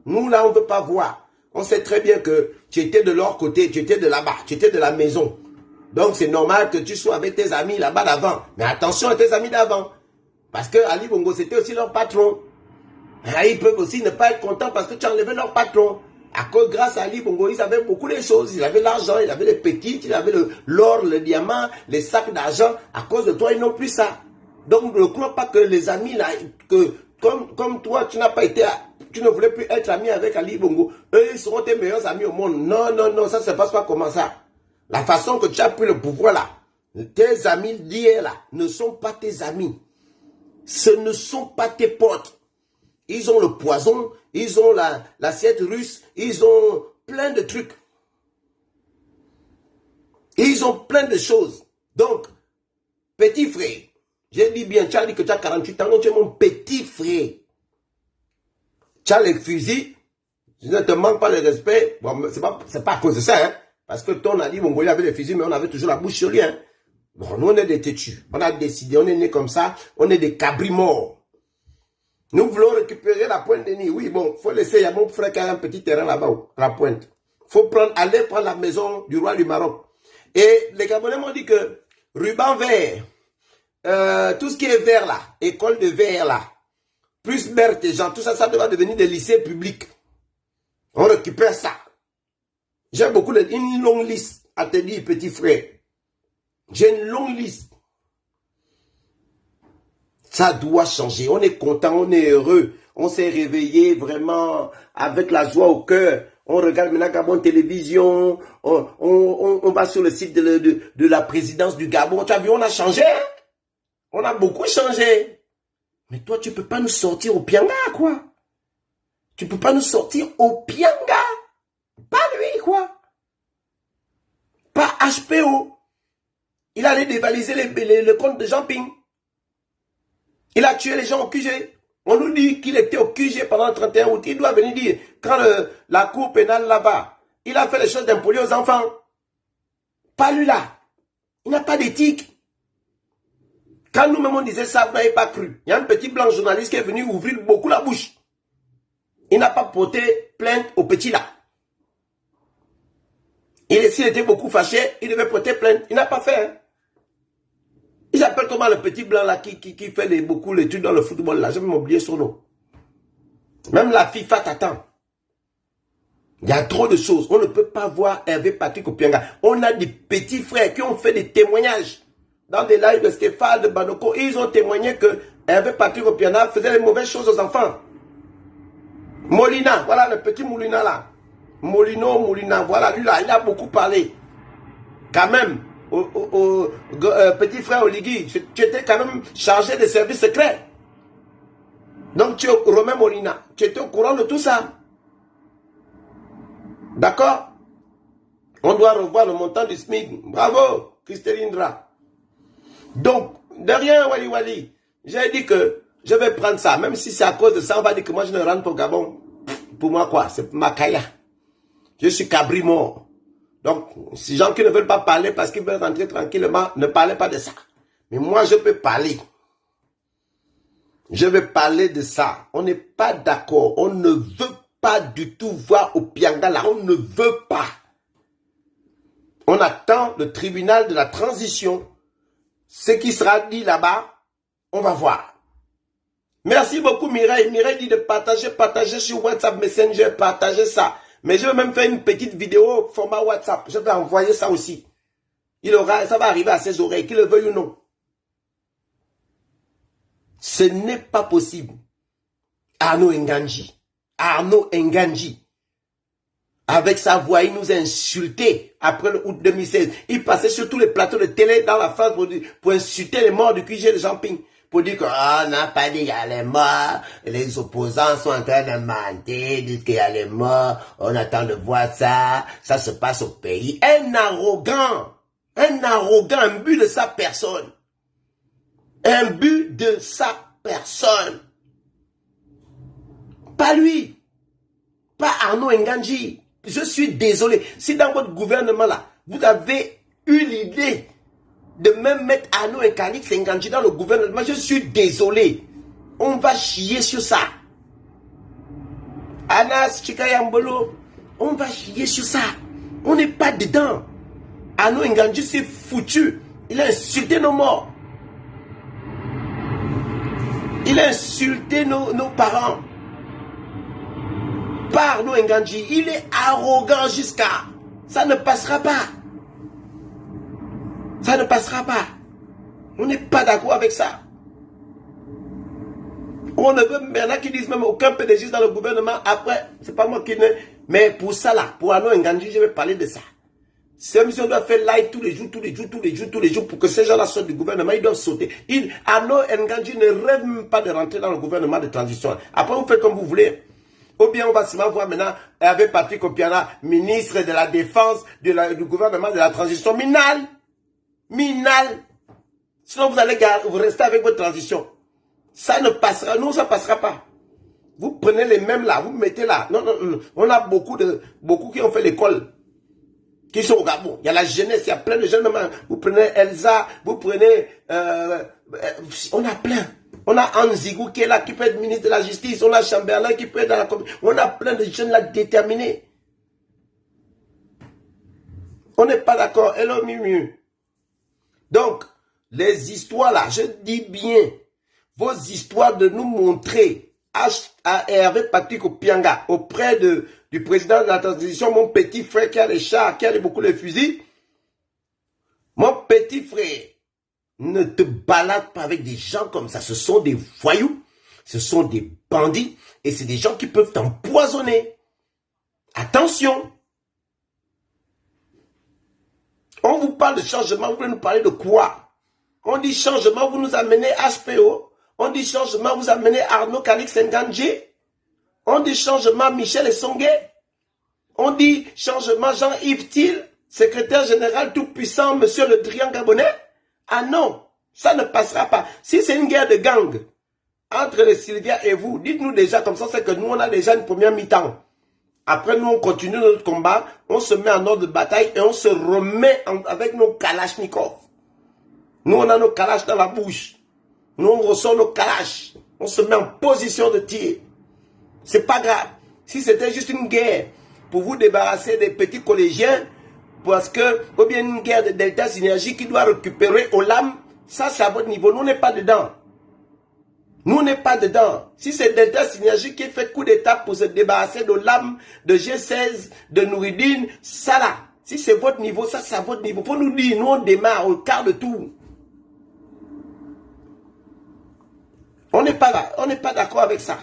Nous, là, on ne veut pas voir. On sait très bien que tu étais de leur côté, tu étais de là-bas, tu étais de la maison. Donc, c'est normal que tu sois avec tes amis là-bas d'avant. Mais attention à tes amis d'avant. Parce que Ali Bongo, c'était aussi leur patron. Et ils peuvent aussi ne pas être contents parce que tu as enlevé leur patron. À cause, grâce à Ali Bongo, ils avaient beaucoup de choses. Ils avaient l'argent, ils avaient les petites, ils avaient l'or, le diamant, les sacs d'argent. À cause de toi, ils n'ont plus ça. Donc, ne crois pas que les amis là, que comme toi, tu n'as pas été, tu ne voulais plus être ami avec Ali Bongo. Eux, ils seront tes meilleurs amis au monde. Non, non, non, ça ne se passe pas comme ça. La façon que tu as pris le pouvoir là, tes amis d'hier là, ne sont pas tes amis. Ce ne sont pas tes potes. Ils ont le poison, ils ont l'assiette russe, ils ont plein de trucs. Ils ont plein de choses. Donc, petit frère, j'ai dit bien, tu as dit que tu as 48 ans, donc tu es mon petit frère. Tu as les fusils, je ne te manque pas le respect. Bon, c'est pas à cause de ça, hein. Parce que ton Ali, mon il avait des fusils, mais on avait toujours la bouche sur lui, hein. Bon, nous, on est des têtus. On a décidé, on est nés comme ça, on est des cabris morts. Nous voulons récupérer la pointe de Nid. Oui, bon, faut laisser, il y a mon frère qui a un petit terrain là-bas, à la pointe. Faut aller prendre la maison du roi du Maroc. Et les Gabonais m'ont dit que ruban vert, tout ce qui est vert là, école de vert là, plus Berthe et Jean, tout ça, ça doit devenir des lycées publics. On récupère ça. J'ai une longue liste à te dire, petit frère. J'ai une longue liste. Ça doit changer. On est content, on est heureux. On s'est réveillé vraiment avec la joie au cœur. On regarde maintenant Gabon Télévision. On va sur le site de la présidence du Gabon. Tu as vu, on a changé. Hein? On a beaucoup changé. Mais toi, tu ne peux pas nous sortir au Pianga, quoi. Tu ne peux pas nous sortir au Pianga. Pas lui, quoi. Pas HPO. Il allait dévaliser le compte de Jean-Ping. Il a tué les gens au QG. On nous dit qu'il était au QG pendant le 31 août. Il doit venir dire, quand la cour pénale là-bas, il a fait les choses d'impolis aux enfants. Pas lui là. Il n'a pas d'éthique. Quand nous-mêmes on disait ça, vous n'avez pas cru. Il y a un petit blanc journaliste qui est venu ouvrir beaucoup la bouche. Il n'a pas porté plainte au petit là. S'il était beaucoup fâché, il devait porter plainte. Il n'a pas fait. Hein? Il s'appelle comment le petit blanc là qui fait beaucoup l'étude dans le football là. Je vais m'oublier son nom. Même la FIFA t'attend. Il y a trop de choses. On ne peut pas voir Hervé Patrick Opianga. On a des petits frères qui ont fait des témoignages dans des lives de Stéphane, de Banoko. Ils ont témoigné que Hervé Patrick Opianga faisait les mauvaises choses aux enfants. Molina, voilà le petit Molina là. Molina, voilà lui là, il a beaucoup parlé. Quand même, petit frère Oligui, tu étais quand même chargé des services secrets. Donc tu es Romain Molina, tu étais au courant de tout ça. D'accord? On doit revoir le montant du SMIC. Bravo, Christelle Indra. Donc, de rien, Wali Wali. J'ai dit que je vais prendre ça. Même si c'est à cause de ça, on va dire que moi je ne rentre pas au Gabon. Pour moi, quoi? C'est ma kaya. Je suis cabri mort. Donc, ces gens qui ne veulent pas parler parce qu'ils veulent rentrer tranquillement, ne parlez pas de ça. Mais moi, je peux parler. Je vais parler de ça. On n'est pas d'accord. On ne veut pas du tout voir Opianga là. On ne veut pas. On attend le tribunal de la transition. Ce qui sera dit là-bas, on va voir. Merci beaucoup Mireille. Mireille dit de partager sur WhatsApp Messenger, partager ça. Mais je vais même faire une petite vidéo format WhatsApp. Je vais envoyer ça aussi. Ça va arriver à ses oreilles, qu'il le veuille ou non. Ce n'est pas possible. Arnaud Nganji, avec sa voix, il nous a insultés après le août 2016. Il passait sur tous les plateaux de télé dans la France pour insulter les morts du QG de Jean-Ping. Pour dire qu'on n'a pas dit qu'il y a les morts, les opposants sont en train de mentir, disent qu'il y a les morts, on attend de voir ça, ça se passe au pays. Un arrogant, un but de sa personne. Un but de sa personne. Pas lui. Pas Arnaud Nganji. Je suis désolé. Si dans votre gouvernement là, vous avez eu l'idée de même mettre Arnaud Nganji dans le gouvernement, je suis désolé. On va chier sur ça. Anas Chikayambolo, on va chier sur ça. On n'est pas dedans. Arnaud Nganji s'est foutu. Il a insulté nos morts. Il a insulté nos parents. Pas Arnaud Nganji, il est arrogant jusqu'à... Ça ne passera pas. Ça ne passera pas. On n'est pas d'accord avec ça. On ne veut... Il y en a qui disent même aucun PDG dans le gouvernement. Après, c'est pas moi qui ne... Mais pour ça là, pour Arnaud Nganji, je vais parler de ça. Cette mission doit faire live tous les jours pour que ces gens-là sortent du gouvernement, ils doivent sauter. Arnaud Nganji ne rêve même pas de rentrer dans le gouvernement de transition. Après, vous faites comme vous voulez. Ou bien on va seulement voir maintenant avec Patrick Opianga, ministre de la Défense du gouvernement de la transition. Minal. Sinon vous allez rester avec votre transition. Ça ne passera, non, ça ne passera pas. Vous prenez les mêmes là, vous mettez là. Non. On a beaucoup qui ont fait l'école, qui sont au Gabon. Il y a la jeunesse, il y a plein de jeunes. Vous prenez Elsa, vous prenez... on a plein. On a Anzigou qui est là, qui peut être ministre de la Justice. On a Chamberlain qui peut être dans la commission. On a plein de jeunes là déterminés. On n'est pas d'accord. Hello, Mimu. Donc, les histoires là, je dis bien, vos histoires de nous montrer à Hervé Patrick Opianga auprès du président de la transition, mon petit frère qui a les chars, qui a beaucoup les fusils. Mon petit frère, ne te balade pas avec des gens comme ça. Ce sont des voyous, ce sont des bandits et c'est des gens qui peuvent t'empoisonner. Attention. On vous parle de changement, vous voulez nous parler de quoi? On dit changement, vous nous amenez HPO. On dit changement, vous amenez Arnaud Nganji. On dit changement, Michel Essongué. On dit changement, Jean-Yves Thiel, secrétaire général tout puissant, monsieur Le Drian Gabonais. Ah non, ça ne passera pas. Si c'est une guerre de gang entre les Sylvia et vous, dites-nous déjà comme ça, c'est que nous, on a déjà une première mi-temps. Après, nous, on continue notre combat, on se met en ordre de bataille et on se remet avec nos kalachnikovs. Nous, on a nos kalachs dans la bouche. Nous, on ressort nos kalachs. On se met en position de tir. C'est pas grave. Si c'était juste une guerre pour vous débarrasser des petits collégiens, parce que, ou bien une guerre de Delta Synergie qui doit récupérer Olam Ça, c'est à votre niveau. Nous, on n'est pas dedans. Nous, on n'est pas dedans. Si c'est Delta Synergie qui fait coup d'état pour se débarrasser de l'âme, de G16, de Nouridine, ça là. Si c'est votre niveau, ça, c'est à votre niveau. Faut nous dire, nous, on démarre au quart de tour. On n'est pas là. On n'est pas d'accord avec ça.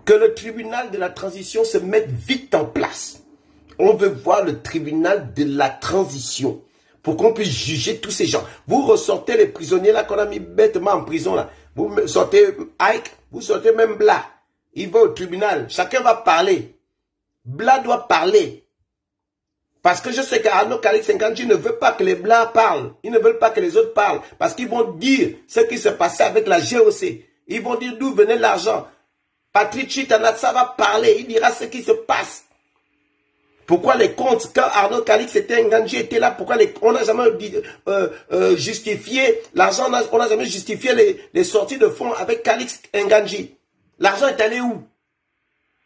Que le tribunal de la transition se mette vite en place. On veut voir le tribunal de la transition pour qu'on puisse juger tous ces gens. Vous ressortez les prisonniers là qu'on a mis bêtement en prison là. Vous sortez Ike, vous sortez même Bla. Il va au tribunal. Chacun va parler. Bla doit parler. Parce que je sais qu'Arnaud Calix 50 ne veut pas que les Blancs parlent. Ils ne veulent pas que les autres parlent. Parce qu'ils vont dire ce qui se passait avec la GOC. Ils vont dire d'où venait l'argent. Patrick Chitanatsa va parler. Il dira ce qui se passe. Pourquoi les comptes, quand Arnaud Calix était Nganji était là, pourquoi on n'a jamais justifié l'argent, on n'a jamais justifié les sorties de fonds avec Calix Nganji. L'argent est allé où?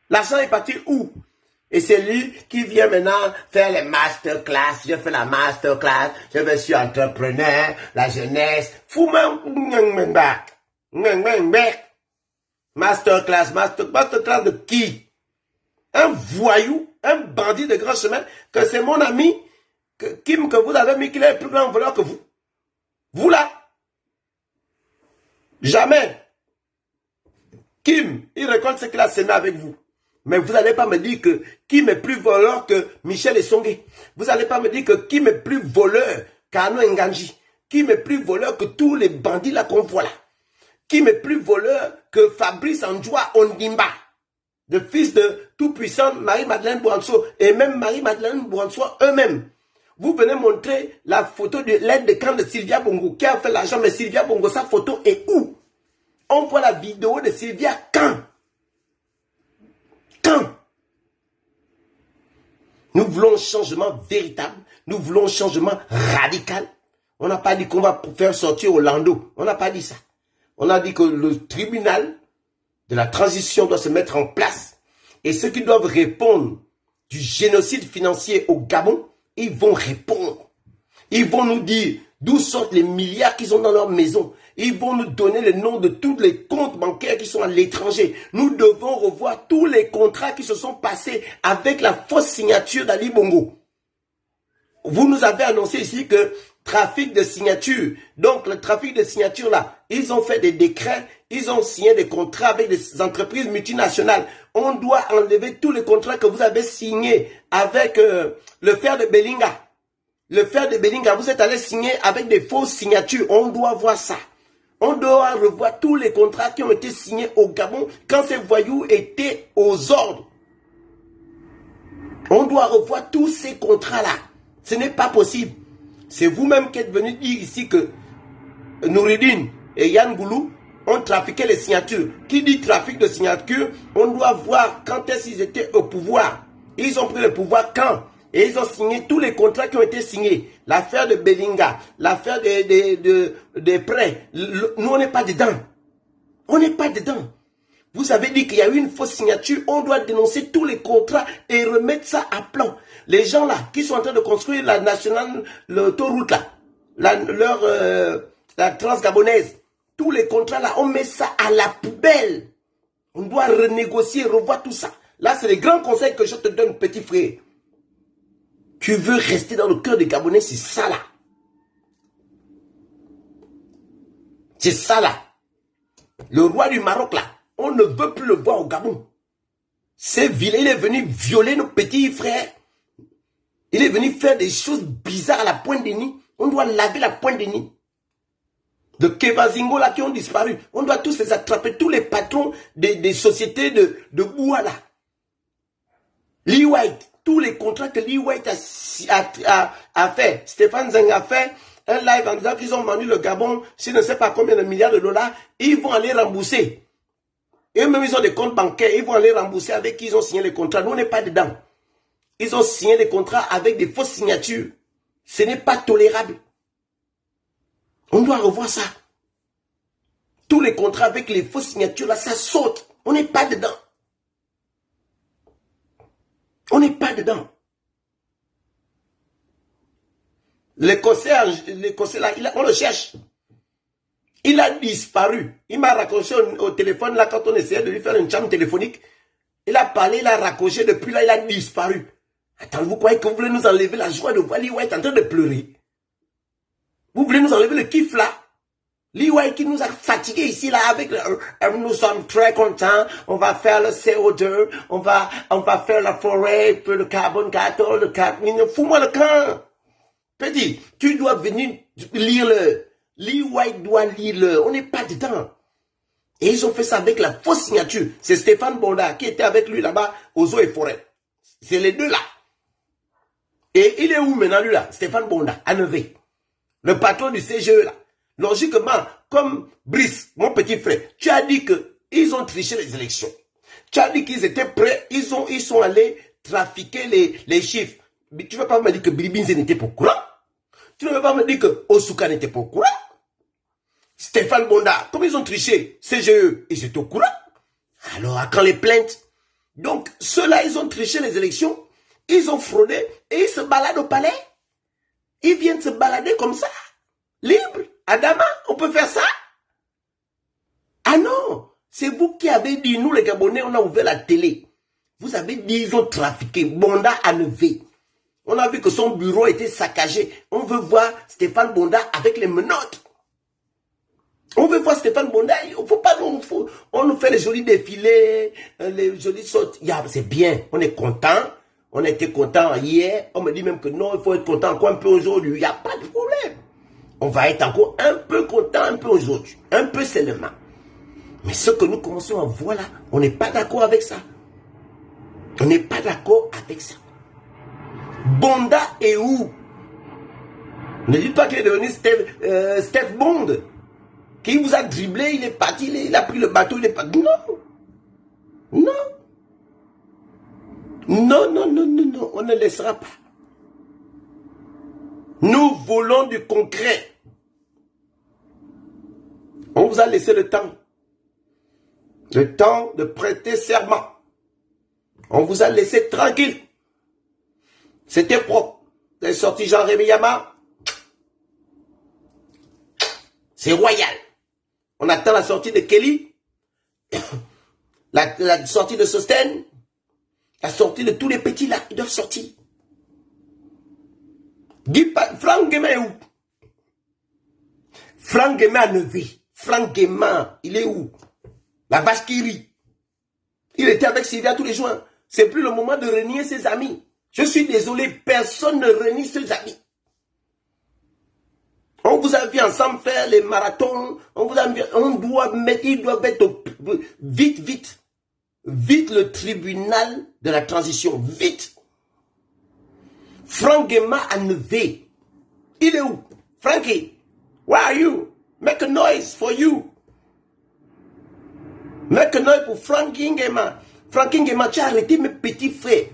L'argent est parti où? Et c'est lui qui vient maintenant faire les masterclass. Je fais la masterclass, je suis entrepreneur, la jeunesse. Masterclass de qui? Un voyou, un bandit de grand chemin, que c'est mon ami, Kim, que vous avez mis, qu'il est plus grand voleur que vous. Vous là. Jamais. Kim, il récolte ce qu'il a semé avec vous. Mais vous n'allez pas me dire que Kim est plus voleur que Michel Essongé. Vous n'allez pas me dire que Kim est plus voleur qu'Arnaud Nganji. Kim est plus voleur que tous les bandits là qu'on voit là. Kim est plus voleur que Fabrice Andjoua Ondimba. Le fils de tout-puissant Marie-Madeleine Bouanso et même Marie-Madeleine Bouanso eux-mêmes. Vous venez montrer la photo de l'aide de camp de Sylvia Bongo qui a fait l'argent, mais Sylvia Bongo, sa photo est où? On voit la vidéo de Sylvia quand? Quand? Nous voulons un changement véritable, nous voulons un changement radical. On n'a pas dit qu'on va faire sortir Orlando, on n'a pas dit ça. On a dit que le tribunal de la transition doit se mettre en place. Et ceux qui doivent répondre du génocide financier au Gabon, ils vont répondre. Ils vont nous dire d'où sortent les milliards qu'ils ont dans leur maison. Ils vont nous donner le nom de tous les comptes bancaires qui sont à l'étranger. Nous devons revoir tous les contrats qui se sont passés avec la fausse signature d'Ali Bongo. Vous nous avez annoncé ici que trafic de signature. Donc le trafic de signature là, ils ont fait des décrets, ils ont signé des contrats avec des entreprises multinationales. On doit enlever tous les contrats que vous avez signés avec le fer de Belinga. Le fer de Belinga, vous êtes allé signer avec des fausses signatures. On doit voir ça. On doit revoir tous les contrats qui ont été signés au Gabon quand ces voyous étaient aux ordres. On doit revoir tous ces contrats-là. Ce n'est pas possible. C'est vous-même qui êtes venu dire ici que Nouridine et Yann Goulou ont trafiqué les signatures. Qui dit trafic de signatures, on doit voir quand est-ce qu'ils étaient au pouvoir. Ils ont pris le pouvoir quand? Et ils ont signé tous les contrats qui ont été signés. L'affaire de Belinga, l'affaire des prêts. Nous, on n'est pas dedans. On n'est pas dedans. Vous avez dit qu'il y a eu une fausse signature. On doit dénoncer tous les contrats et remettre ça à plan. Les gens là, qui sont en train de construire la nationale, l'autoroute là, la transgabonaise, tous les contrats là, on met ça à la poubelle. On doit renégocier, revoir tout ça. Là, c'est les grands conseils que je te donne, petit frère. Tu veux rester dans le cœur des Gabonais, c'est ça là. C'est ça là. Le roi du Maroc là, on ne veut plus le voir au Gabon. C'est vilain, il est venu violer nos petits frères. Il est venu faire des choses bizarres à la pointe des nids. On doit laver la pointe des nids. De Kevazingo là qui ont disparu. On doit tous les attraper, tous les patrons des sociétés de Boua là. Lee White, tous les contrats que Lee White a fait. Stéphane Zeng a fait un live en disant qu'ils ont vendu le Gabon, je ne sais pas combien de milliards de dollars, ils vont aller rembourser. Et même ils ont des comptes bancaires, ils vont aller rembourser avec qui ils ont signé les contrats. Nous, on n'est pas dedans. Ils ont signé des contrats avec des fausses signatures. Ce n'est pas tolérable. On doit revoir ça. Tous les contrats avec les fausses signatures, là, ça saute. On n'est pas dedans. On n'est pas dedans. L'Écossais là, on le cherche. Il a disparu. Il m'a raccroché au téléphone là quand on essayait de lui faire une chambre téléphonique. Il a parlé, il a raccroché. Depuis là, il a disparu. Attends, vous croyez que vous voulez nous enlever la joie de voir Lee White en train de pleurer? Vous voulez nous enlever le kiff là? Lee White qui nous a fatigués ici là avec nous sommes très contents. On va faire le CO2. On va faire la forêt, le carbone 14, le 4. Fous-moi le camp. Petit, tu dois venir lire-le. Lee White doit lire-le. On n'est pas dedans. Et ils ont fait ça avec la fausse signature. C'est Stéphane Bonda qui était avec lui là-bas aux eaux et forêts. C'est les deux là. Et il est où maintenant lui là? Stéphane Bonda, à Nevers. Le patron du CGE là. Logiquement, comme Brice, mon petit frère, tu as dit qu'ils ont triché les élections. Tu as dit qu'ils étaient prêts, ils sont allés trafiquer les chiffres. Mais tu ne vas pas me dire que Bilibinze n'était pas au courant. Tu ne vas pas me dire que Osuka n'était pas au courant. Stéphane Bonda, comme ils ont triché, CGE, ils étaient au courant. Alors, à quand les plaintes? Donc, ceux-là, ils ont triché les élections, ils ont fraudé et ils se baladent au palais. Ils viennent se balader comme ça, libre. Adama, on peut faire ça? Ah non, c'est vous qui avez dit, nous les Gabonais, on a ouvert la télé. Vous avez dit, ils ont trafiqué. Bonda a levé. On a vu que son bureau était saccagé. On veut voir Stéphane Bonda avec les menottes. On veut voir Stéphane Bonda. Il faut pas, on nous fait les jolis défilés, les jolis sautes. C'est bien, on est content. On était content hier. On me dit même que non, il faut être content encore un peu aujourd'hui. Il n'y a pas de problème. On va être encore un peu content un peu aujourd'hui. Un peu seulement. Mais ce que nous commençons à voir là, on n'est pas d'accord avec ça. On n'est pas d'accord avec ça. Bonda est où? Ne dites pas qu'il est devenu Steph Bond. Qui vous a dribblé, il est parti, il a pris le bateau, il est parti. Non. Non. Non, non, non, non, non, on ne laissera pas. Nous voulons du concret. On vous a laissé le temps. Le temps de prêter serment. On vous a laissé tranquille. C'était propre. Vous avez sorti Jean-Rémy Yama. C'est royal. On attend la sortie de Kelly. La sortie de Sosten. La sortie de tous les petits là. Ils doivent sortir. Franck Guéma est où? Franck Guéma a levé. Franck Guéma, il est où? La vache qui rit. Il était avec Sylvia tous les jours. C'est plus le moment de renier ses amis. Je suis désolé, personne ne renie ses amis. On vous a vu ensemble faire les marathons. Ils doivent mettre vite le tribunal de la transition. Vite. Franck Guéma a levé. Il est où? Frankie, where are you? Make a noise for you. Make a noise pour Frankie Nguema. Frankie Nguema, tu as arrêté mes petits frères.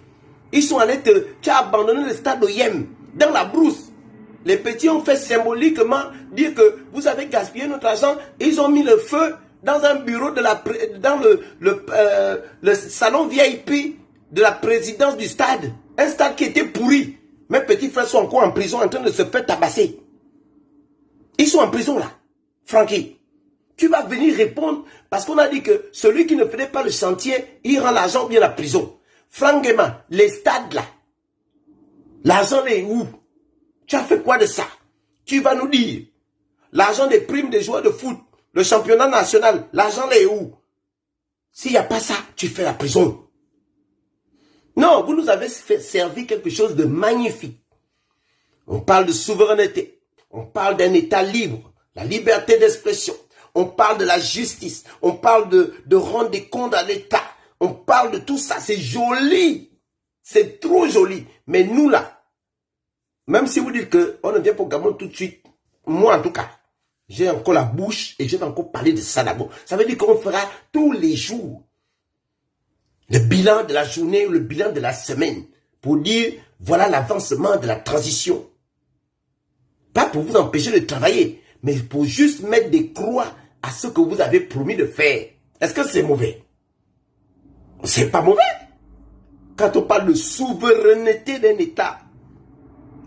Ils sont allés tu as abandonné le stade OIM dans la brousse. Les petits ont fait symboliquement dire que vous avez gaspillé notre argent. Ils ont mis le feu dans un bureau dans le salon VIP de la présidence du stade. Un stade qui était pourri. Mes petits frères sont encore en prison en train de se faire tabasser. Ils sont en prison là. Francky, tu vas venir répondre parce qu'on a dit que celui qui ne faisait pas le chantier, il rend l'argent bien à la prison. Franck Guéma, les stades là, l'argent est où? Tu as fait quoi de ça? Tu vas nous dire. L'argent des primes des joueurs de foot, le championnat national, l'argent est où? S'il n'y a pas ça, tu fais la prison. Non, vous nous avez servi quelque chose de magnifique. On parle de souveraineté. On parle d'un État libre. La liberté d'expression. On parle de la justice. On parle de rendre des comptes à l'État. On parle de tout ça. C'est joli. C'est trop joli. Mais nous là, même si vous dites qu'on ne vient pas au Gabon tout de suite, moi en tout cas, j'ai encore la bouche et je vais encore parler de ça d'abord. Ça veut dire qu'on fera tous les jours le bilan de la journée ou le bilan de la semaine pour dire voilà l'avancement de la transition. Pas pour vous empêcher de travailler, mais pour juste mettre des croix à ce que vous avez promis de faire. Est-ce que c'est mauvais? C'est pas mauvais. Quand on parle de souveraineté d'un État,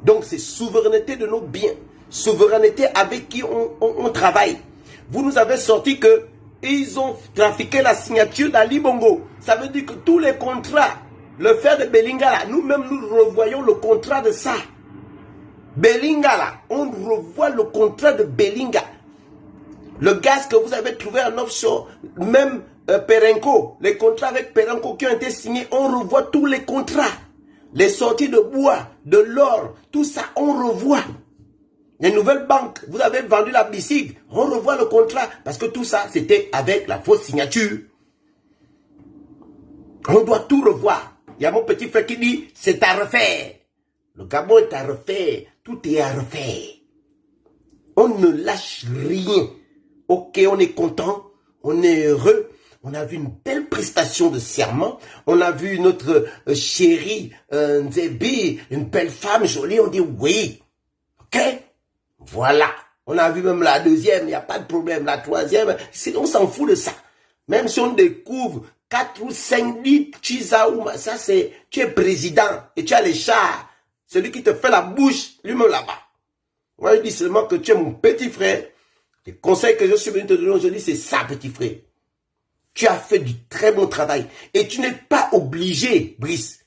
Donc c'est souveraineté de nos biens. Souveraineté avec qui on travaille. Vous nous avez sorti que ils ont trafiqué la signature d'Ali Bongo. Ça veut dire que tous les contrats, le fer de Belinga là, nous-mêmes nous revoyons le contrat de ça. Belinga là, on revoit le contrat de Belinga. Le gaz que vous avez trouvé en offshore, même Perenco, les contrats avec Perenco qui ont été signés, on revoit tous les contrats. Les sorties de bois, de l'or, tout ça, on revoit. Les nouvelles banques, vous avez vendu la BICIG, on revoit le contrat, parce que tout ça, c'était avec la fausse signature. On doit tout revoir. Il y a mon petit frère qui dit, c'est à refaire. Le Gabon est à refaire, tout est à refaire. On ne lâche rien. Ok, on est content, on est heureux. On a vu une belle prestation de serment. On a vu notre chérie Nzebi, une belle femme jolie. On dit oui. Ok? Voilà. On a vu même la deuxième, il n'y a pas de problème. La troisième, on s'en fout de ça. Même si on découvre 4 ou 5 litres, Chizaouma, ça c'est, tu es président et tu as les chars. Celui qui te fait la bouche, lui-même là-bas. Moi, je dis seulement que tu es mon petit frère. Les conseils que je suis venu te donner aujourd'hui, c'est ça, petit frère. Tu as fait du très bon travail. Et tu n'es pas obligé, Brice.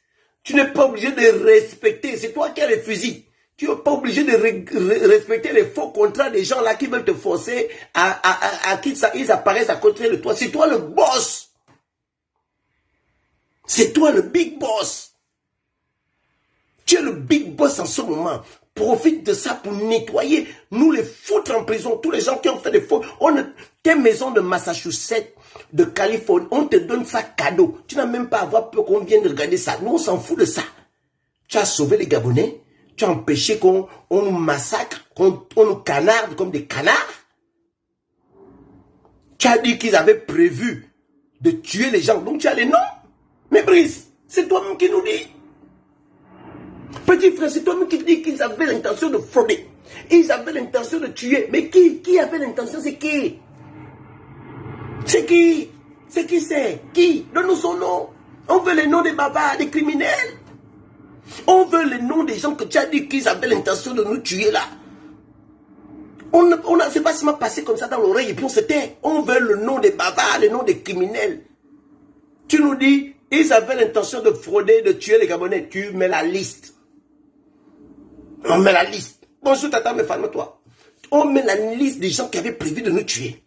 Tu n'es pas obligé de respecter. C'est toi qui as les fusils. Tu n'es pas obligé de respecter les faux contrats des gens là qui veulent te forcer à qu'ils apparaissent à côté de toi. C'est toi le boss. C'est toi le big boss. Tu es le big boss en ce moment. Profite de ça pour nettoyer. Nous les foutre en prison. Tous les gens qui ont fait des faux. Tes maisons de Massachusetts, de Californie, on te donne ça cadeau. Tu n'as même pas à avoir peur qu'on vienne regarder ça. Nous, on s'en fout de ça. Tu as sauvé les Gabonais. Tu as empêché qu'on nous massacre, qu'on nous canarde comme des canards. Tu as dit qu'ils avaient prévu de tuer les gens. Donc tu as les noms. Mais Brice, c'est toi-même qui nous dis. Petit frère, c'est toi-même qui dis qu'ils avaient l'intention de frauder. Ils avaient l'intention de tuer. Mais qui avait l'intention? C'est qui? C'est qui? C'est qui c'est? Qui? Donne-nous son nom. On veut les noms des bavards, des criminels. On veut les noms des gens que tu as dit qu'ils avaient l'intention de nous tuer là. C'est pas seulement passé comme ça dans l'oreille et puis on se tait. On veut le nom des bavards, le nom des criminels. Tu nous dis, ils avaient l'intention de frauder, de tuer les Gabonais. Tu mets la liste. On met la liste. Bonjour tata, mais ferme-toi. On met la liste des gens qui avaient prévu de nous tuer.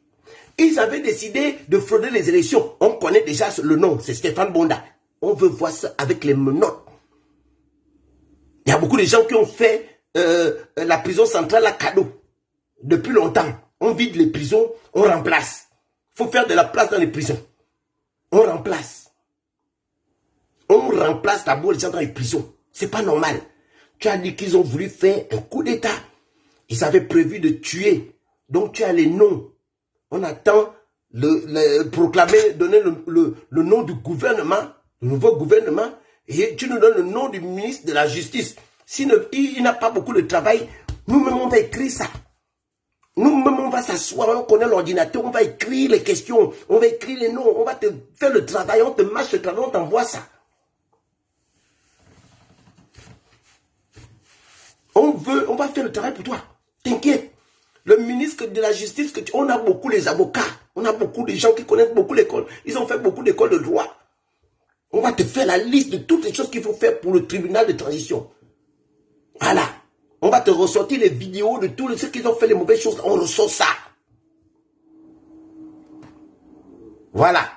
Ils avaient décidé de frauder les élections. On connaît déjà le nom, c'est Stéphane Bonda. On veut voir ça avec les menottes. Il y a beaucoup de gens qui ont fait la prison centrale à cadeau. Depuis longtemps. On vide les prisons, on remplace. Il faut faire de la place dans les prisons. On remplace. On remplace d'abord les gens dans les prisons. C'est pas normal. Tu as dit qu'ils ont voulu faire un coup d'État. Ils avaient prévu de tuer. Donc tu as les noms. On attend proclamer, donner le nom du gouvernement, le nouveau gouvernement, et tu nous donnes le nom du ministre de la Justice. S'il n'a pas beaucoup de travail, nous-mêmes on va écrire ça. Nous-mêmes on va s'asseoir, on connaît l'ordinateur, on va écrire les questions, on va écrire les noms, on va te faire le travail, on te marche le travail, on t'envoie ça. On va faire le travail pour toi. T'inquiète. Le ministre de la Justice, on a beaucoup les avocats. On a beaucoup de gens qui connaissent beaucoup l'école. Ils ont fait beaucoup d'écoles de droit. On va te faire la liste de toutes les choses qu'il faut faire pour le tribunal de transition. Voilà. On va te ressortir les vidéos de tous ceux qui ont fait les mauvaises choses. On ressort ça. Voilà.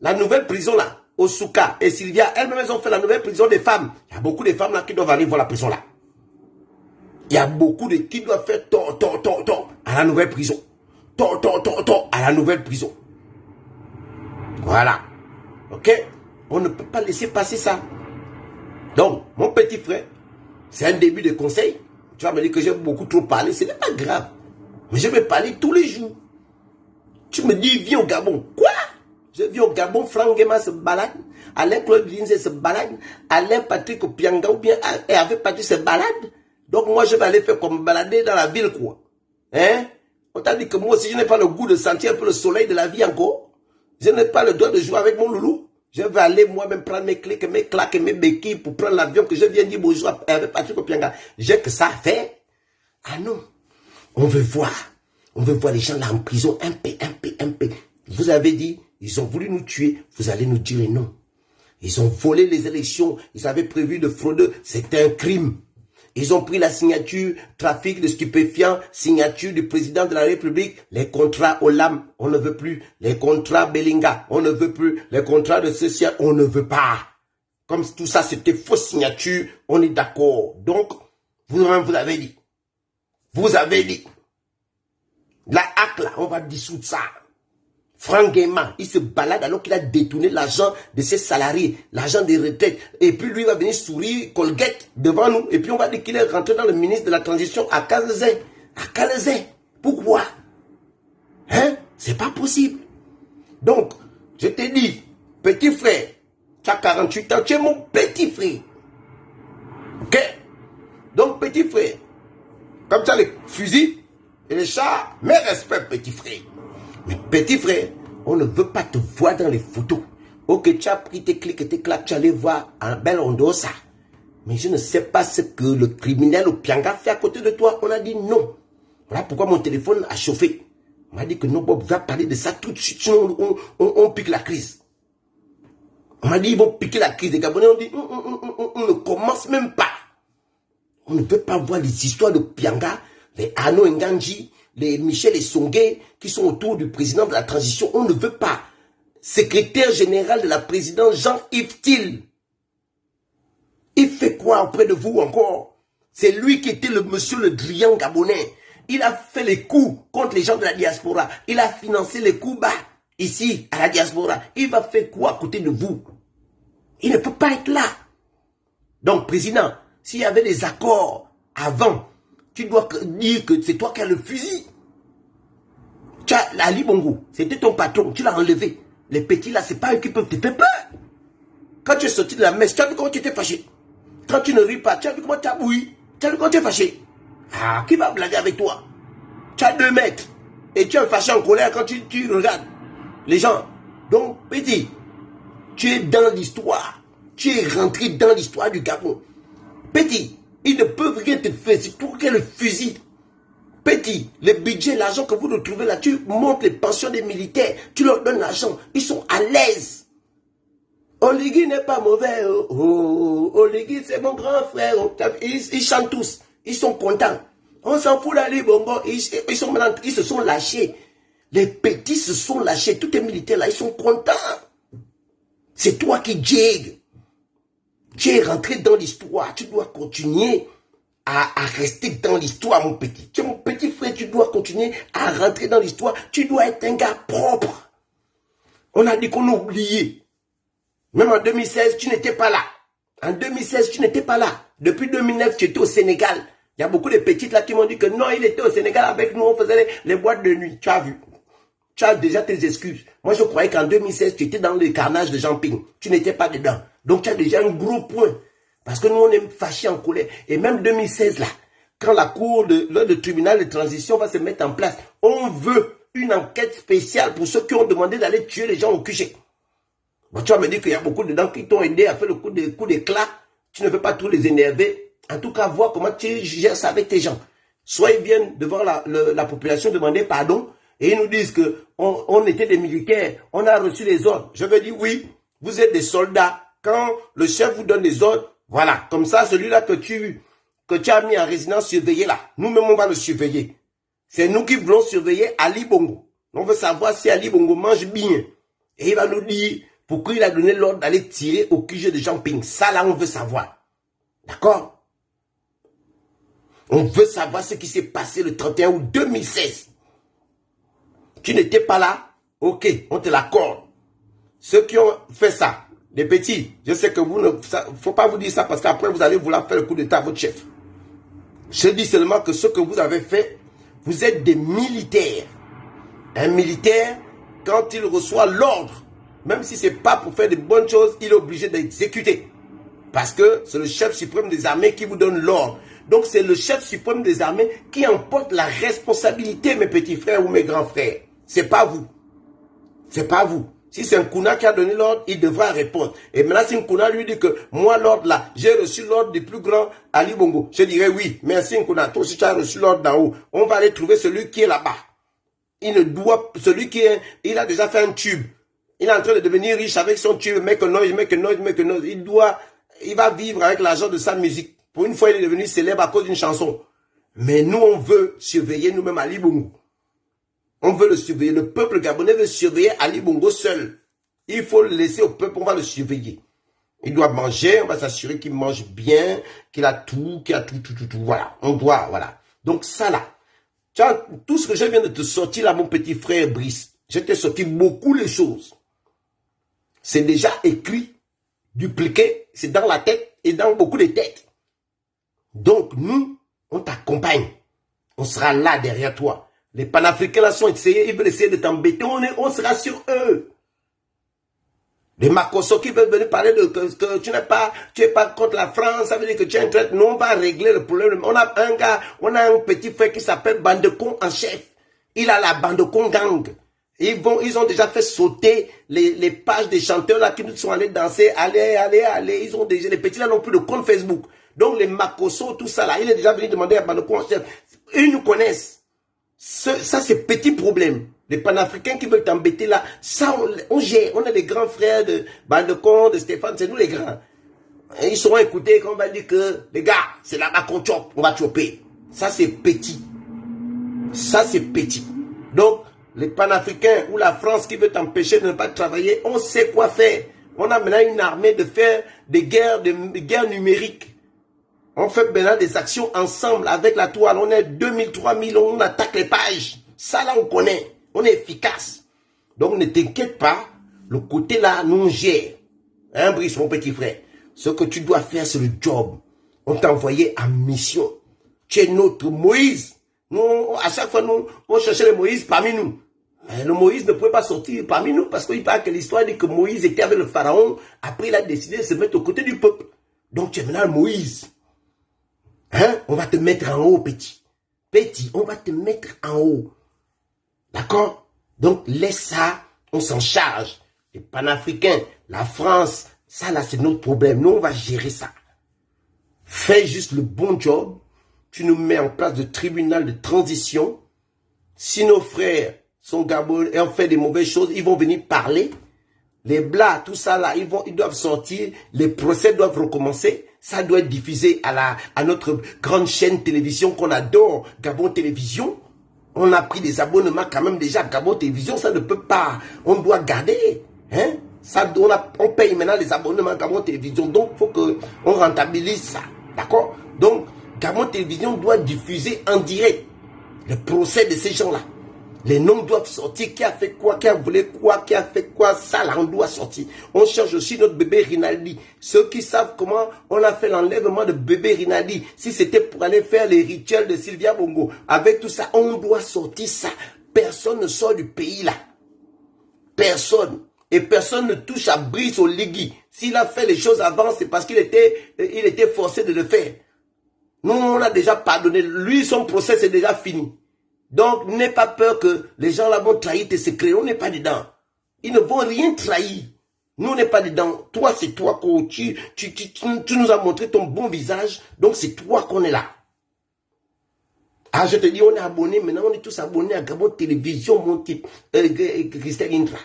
La nouvelle prison là, Osuka et Sylvia, elles-mêmes ont fait la nouvelle prison des femmes. Il y a beaucoup de femmes là qui doivent aller voir la prison là. Il y a beaucoup de qui doivent faire tort à la nouvelle prison. Tort à la nouvelle prison. Voilà. Ok? On ne peut pas laisser passer ça. Donc, mon petit frère, c'est un début de conseil. Tu vas me dire que j'ai beaucoup trop parlé. Ce n'est pas grave. Mais je vais parler tous les jours. Tu me dis, viens au Gabon. Quoi? Je viens au Gabon, Franck Guéma se balade. Alain Claude Lindsay se balade. Alain Patrick Opianga ou bien avec Patrick se balade. Donc moi, je vais aller faire comme balader dans la ville, quoi. Hein? On t'a dit que moi aussi, je n'ai pas le goût de sentir un peu le soleil de la vie encore. Je n'ai pas le droit de jouer avec mon loulou. Je vais aller moi-même prendre mes clés, mes claques et mes béquilles pour prendre l'avion que je viens dire bonjour avec Patrick Opianga. J'ai que ça à faire. Ah non. On veut voir. On veut voir les gens là en prison. Un peu. Vous avez dit, ils ont voulu nous tuer. Vous allez nous dire non. Ils ont volé les élections. Ils avaient prévu de frauder. C'était un crime. Ils ont pris la signature, trafic de stupéfiants, signature du président de la République, les contrats Olam, on ne veut plus, les contrats Bellinga, on ne veut plus, les contrats de ceci, on ne veut pas. Comme tout ça, c'était fausse signature, on est d'accord. Donc, vous-même, vous avez dit. Vous avez dit. La hack, là, on va dissoudre ça. Franck Guéma, il se balade alors qu'il a détourné l'argent de ses salariés, l'argent des retraites. Et puis lui va venir sourire, Colgate, devant nous. Et puis on va dire qu'il est rentré dans le ministre de la Transition à Calais. À Calais. Pourquoi? Hein? C'est pas possible. Donc, je te dis, petit frère, tu as 48 ans, tu es mon petit frère. Ok? Donc, petit frère, comme tu as les fusils et les chars, mes respects, petit frère. Mais petit frère, on ne veut pas te voir dans les photos. Ok, tu as pris tes clics et tes claques, tu allais voir un bel Ondosa. Mais je ne sais pas ce que le criminel Opianga fait à côté de toi. On a dit non. Voilà pourquoi mon téléphone a chauffé. On m'a dit que non, Bob va parler de ça tout de suite, sinon on pique la crise. On m'a dit ils vont piquer la crise. Les Gabonais ont dit on ne commence même pas. On ne peut pas voir les histoires de Pianga, les Arnaud Nganji, les Michel et Songué qui sont autour du président de la transition. On ne veut pas. Secrétaire général de la présidence, Jean-Yves Thiel. Il fait quoi auprès de vous encore? C'est lui qui était le monsieur le Drian gabonais. Il a fait les coups contre les gens de la diaspora. Il a financé les coups bas ici à la diaspora. Il va faire quoi à côté de vous? Il ne peut pas être là. Donc, président, s'il y avait des accords avant, tu dois dire que c'est toi qui as le fusil. Tu as Ali Bongo, c'était ton patron, tu l'as enlevé. Les petits là, c'est pas eux qui peuvent te faire peur. Quand tu es sorti de la messe, tu as vu comment tu étais fâché. Quand tu ne ris pas, tu as vu comment tu as bouilli. Tu as vu comment tu es fâché. Ah, qui va blaguer avec toi? Tu as 2 mètres. Et tu es fâché en colère quand tu regardes les gens. Donc, petit, tu es dans l'histoire. Tu es rentré dans l'histoire du Gabon. Petit, ils ne peuvent rien te faire. C'est toi qui as le fusil. Petit, le budget, l'argent que vous retrouvez là, tu montes les pensions des militaires. Tu leur donnes l'argent. Ils sont à l'aise. Oligui n'est pas mauvais. Oh, Oligui, c'est mon grand frère. Ils chantent tous. Ils sont contents. On s'en fout d'Ali Bongo. Ils se sont lâchés. Les petits se sont lâchés. Tous les militaires là, ils sont contents. C'est toi qui jigue. Tu es rentré dans l'histoire. Tu dois continuer à rester dans l'histoire, mon petit. Tu es mon petit frère. Tu dois continuer à rentrer dans l'histoire. Tu dois être un gars propre. On a dit qu'on a oublié. Même en 2016, tu n'étais pas là. En 2016, tu n'étais pas là. Depuis 2009, tu étais au Sénégal. Il y a beaucoup de petites là qui m'ont dit que non, il était au Sénégal avec nous, on faisait les boîtes de nuit. Tu as vu. Tu as déjà tes excuses. Moi, je croyais qu'en 2016, tu étais dans le carnage de Jean Ping. Tu n'étais pas dedans. Donc, tu as déjà un gros point. Parce que nous, on est fâchés en colère. Et même 2016, là, quand la cour le tribunal de transition va se mettre en place, on veut une enquête spéciale pour ceux qui ont demandé d'aller tuer les gens au QG. Bon, tu vas me dire qu'il y a beaucoup de gens qui t'ont aidé à faire le coup d'éclat. Tu ne veux pas tous les énerver. En tout cas, voir comment tu gères ça avec tes gens. Soit ils viennent devant la population demander pardon et ils nous disent que on était des militaires, on a reçu les ordres. Je veux dire oui, vous êtes des soldats. Quand le chef vous donne des ordres, voilà, comme ça, celui-là que tu as mis en résidence surveillée là, nous-mêmes on va le surveiller. C'est nous qui voulons surveiller Ali Bongo. On veut savoir si Ali Bongo mange bien. Et il va nous dire pourquoi il a donné l'ordre d'aller tirer au QG de Jean Ping. Ça là, on veut savoir. D'accord? On veut savoir ce qui s'est passé le 31 août 2016. Tu n'étais pas là? Ok, on te l'accorde. Ceux qui ont fait ça, les petits, je sais que vous ne... faut pas vous dire ça parce qu'après vous allez vouloir faire le coup d'état à votre chef. Je dis seulement que ce que vous avez fait, vous êtes des militaires. Un militaire, quand il reçoit l'ordre, même si ce n'est pas pour faire de bonnes choses, il est obligé d'exécuter. Parce que c'est le chef suprême des armées qui vous donne l'ordre. Donc c'est le chef suprême des armées qui emporte la responsabilité, mes petits frères ou mes grands frères. C'est pas vous. C'est pas vous. Si c'est Nkuna qui a donné l'ordre, il devra répondre. Et maintenant, si Nkuna lui dit que moi, l'ordre là, j'ai reçu l'ordre du plus grand Ali Bongo, je dirais oui, merci Nkuna, toi aussi tu as reçu l'ordre d'en haut. On va aller trouver celui qui est là-bas. Il ne doit, celui qui est, il a déjà fait un tube. Il est en train de devenir riche avec son tube, make a noise, make a noise, make a noise. Il va vivre avec l'argent de sa musique. Pour une fois, il est devenu célèbre à cause d'une chanson. Mais nous, on veut surveiller nous-mêmes Ali Bongo. On veut le surveiller. Le peuple gabonais veut surveiller Ali Bongo seul. Il faut le laisser au peuple, on va le surveiller. Il doit manger, on va s'assurer qu'il mange bien, qu'il a tout, tout. Voilà, on doit, voilà. Donc ça là, tu vois, tout ce que je viens de te sortir là, mon petit frère Brice, je t'ai sorti beaucoup les choses. C'est déjà écrit, dupliqué, c'est dans la tête et dans beaucoup de têtes. Donc nous, on t'accompagne. On sera là derrière toi. Les panafricains là sont essayés, ils veulent essayer de t'embêter, on sera sur eux. Les Makosso qui veulent venir parler de que tu es pas contre la France, ça veut dire que tu es un traître. Nous, on va régler le problème. On a un gars, on a un petit frère qui s'appelle Bandecon en chef. Il a la Bandecon gang. Ils ont déjà fait sauter les pages des chanteurs là qui nous sont allés danser. Allez. Ils ont déjà, les petits là n'ont plus de compte Facebook. Donc les Makosso, tout ça là, il est déjà venu demander à Bandecon en chef. Ils nous connaissent. Ça, c'est petit problème. Les panafricains qui veulent t'embêter là, ça, on gère. On a les grands frères de Bandecon, de Stéphane, c'est nous les grands. Et ils seront écoutés quand on va dire que, les gars, c'est là-bas qu'on chope, on va choper. Ça, c'est petit. Ça, c'est petit. Donc, les panafricains ou la France qui veut t'empêcher de ne pas travailler, on sait quoi faire. On a maintenant une armée de faire des guerres numériques. On fait maintenant des actions ensemble avec la toile. On est 2000, 3000, on attaque les pages. Ça là, on connaît. On est efficace. Donc ne t'inquiète pas. Le côté là, nous on gère. Hein, Brice, mon petit frère. Ce que tu dois faire, c'est le job. On t'a envoyé en mission. Tu es notre Moïse. Nous, à chaque fois, nous, on cherchait le Moïse parmi nous. Mais le Moïse ne pouvait pas sortir parmi nous parce qu'il paraît que l'histoire dit que Moïse était avec le pharaon. Après, il a décidé de se mettre aux côtés du peuple. Donc tu es maintenant le Moïse. Hein? On va te mettre en haut, petit. Petit, on va te mettre en haut. D'accord? Donc, laisse ça, on s'en charge. Les panafricains, la France, ça là, c'est notre problème. Nous, on va gérer ça. Fais juste le bon job. Tu nous mets en place de tribunal de transition. Si nos frères sont gabonais et ont fait des mauvaises choses, ils vont venir parler. Les blas, tout ça là, ils doivent sortir. Les procès doivent recommencer. Ça doit être diffusé à notre grande chaîne télévision qu'on adore, Gabon Télévision. On a pris des abonnements quand même déjà, Gabon Télévision, ça ne peut pas. On doit garder. Hein? Ça, on paye maintenant les abonnements Gabon Télévision. Donc, il faut qu'on rentabilise ça. D'accord? Donc, Gabon Télévision doit diffuser en direct le procès de ces gens-là. Les noms doivent sortir, qui a fait quoi, qui a volé quoi, qui a fait quoi, ça là, on doit sortir. On cherche aussi notre bébé Rinaldi. Ceux qui savent comment on a fait l'enlèvement de bébé Rinaldi, si c'était pour aller faire les rituels de Sylvia Bongo, avec tout ça, on doit sortir ça. Personne ne sort du pays là. Personne. Et personne ne touche à Brice Oligui. S'il a fait les choses avant, c'est parce qu'il était forcé de le faire. Nous, on a déjà pardonné. Lui, son procès, c'est déjà fini. Donc, n'aie pas peur que les gens là vont trahir tes secrets. On n'est pas dedans. Ils ne vont rien trahir. Nous, on n'est pas dedans. Toi, c'est toi tu nous as montré ton bon visage. Donc, c'est toi qu'on est là. Ah, je te dis, on est abonné. Maintenant, on est tous abonnés à Gabon Télévision, mon type, Christelle Intra.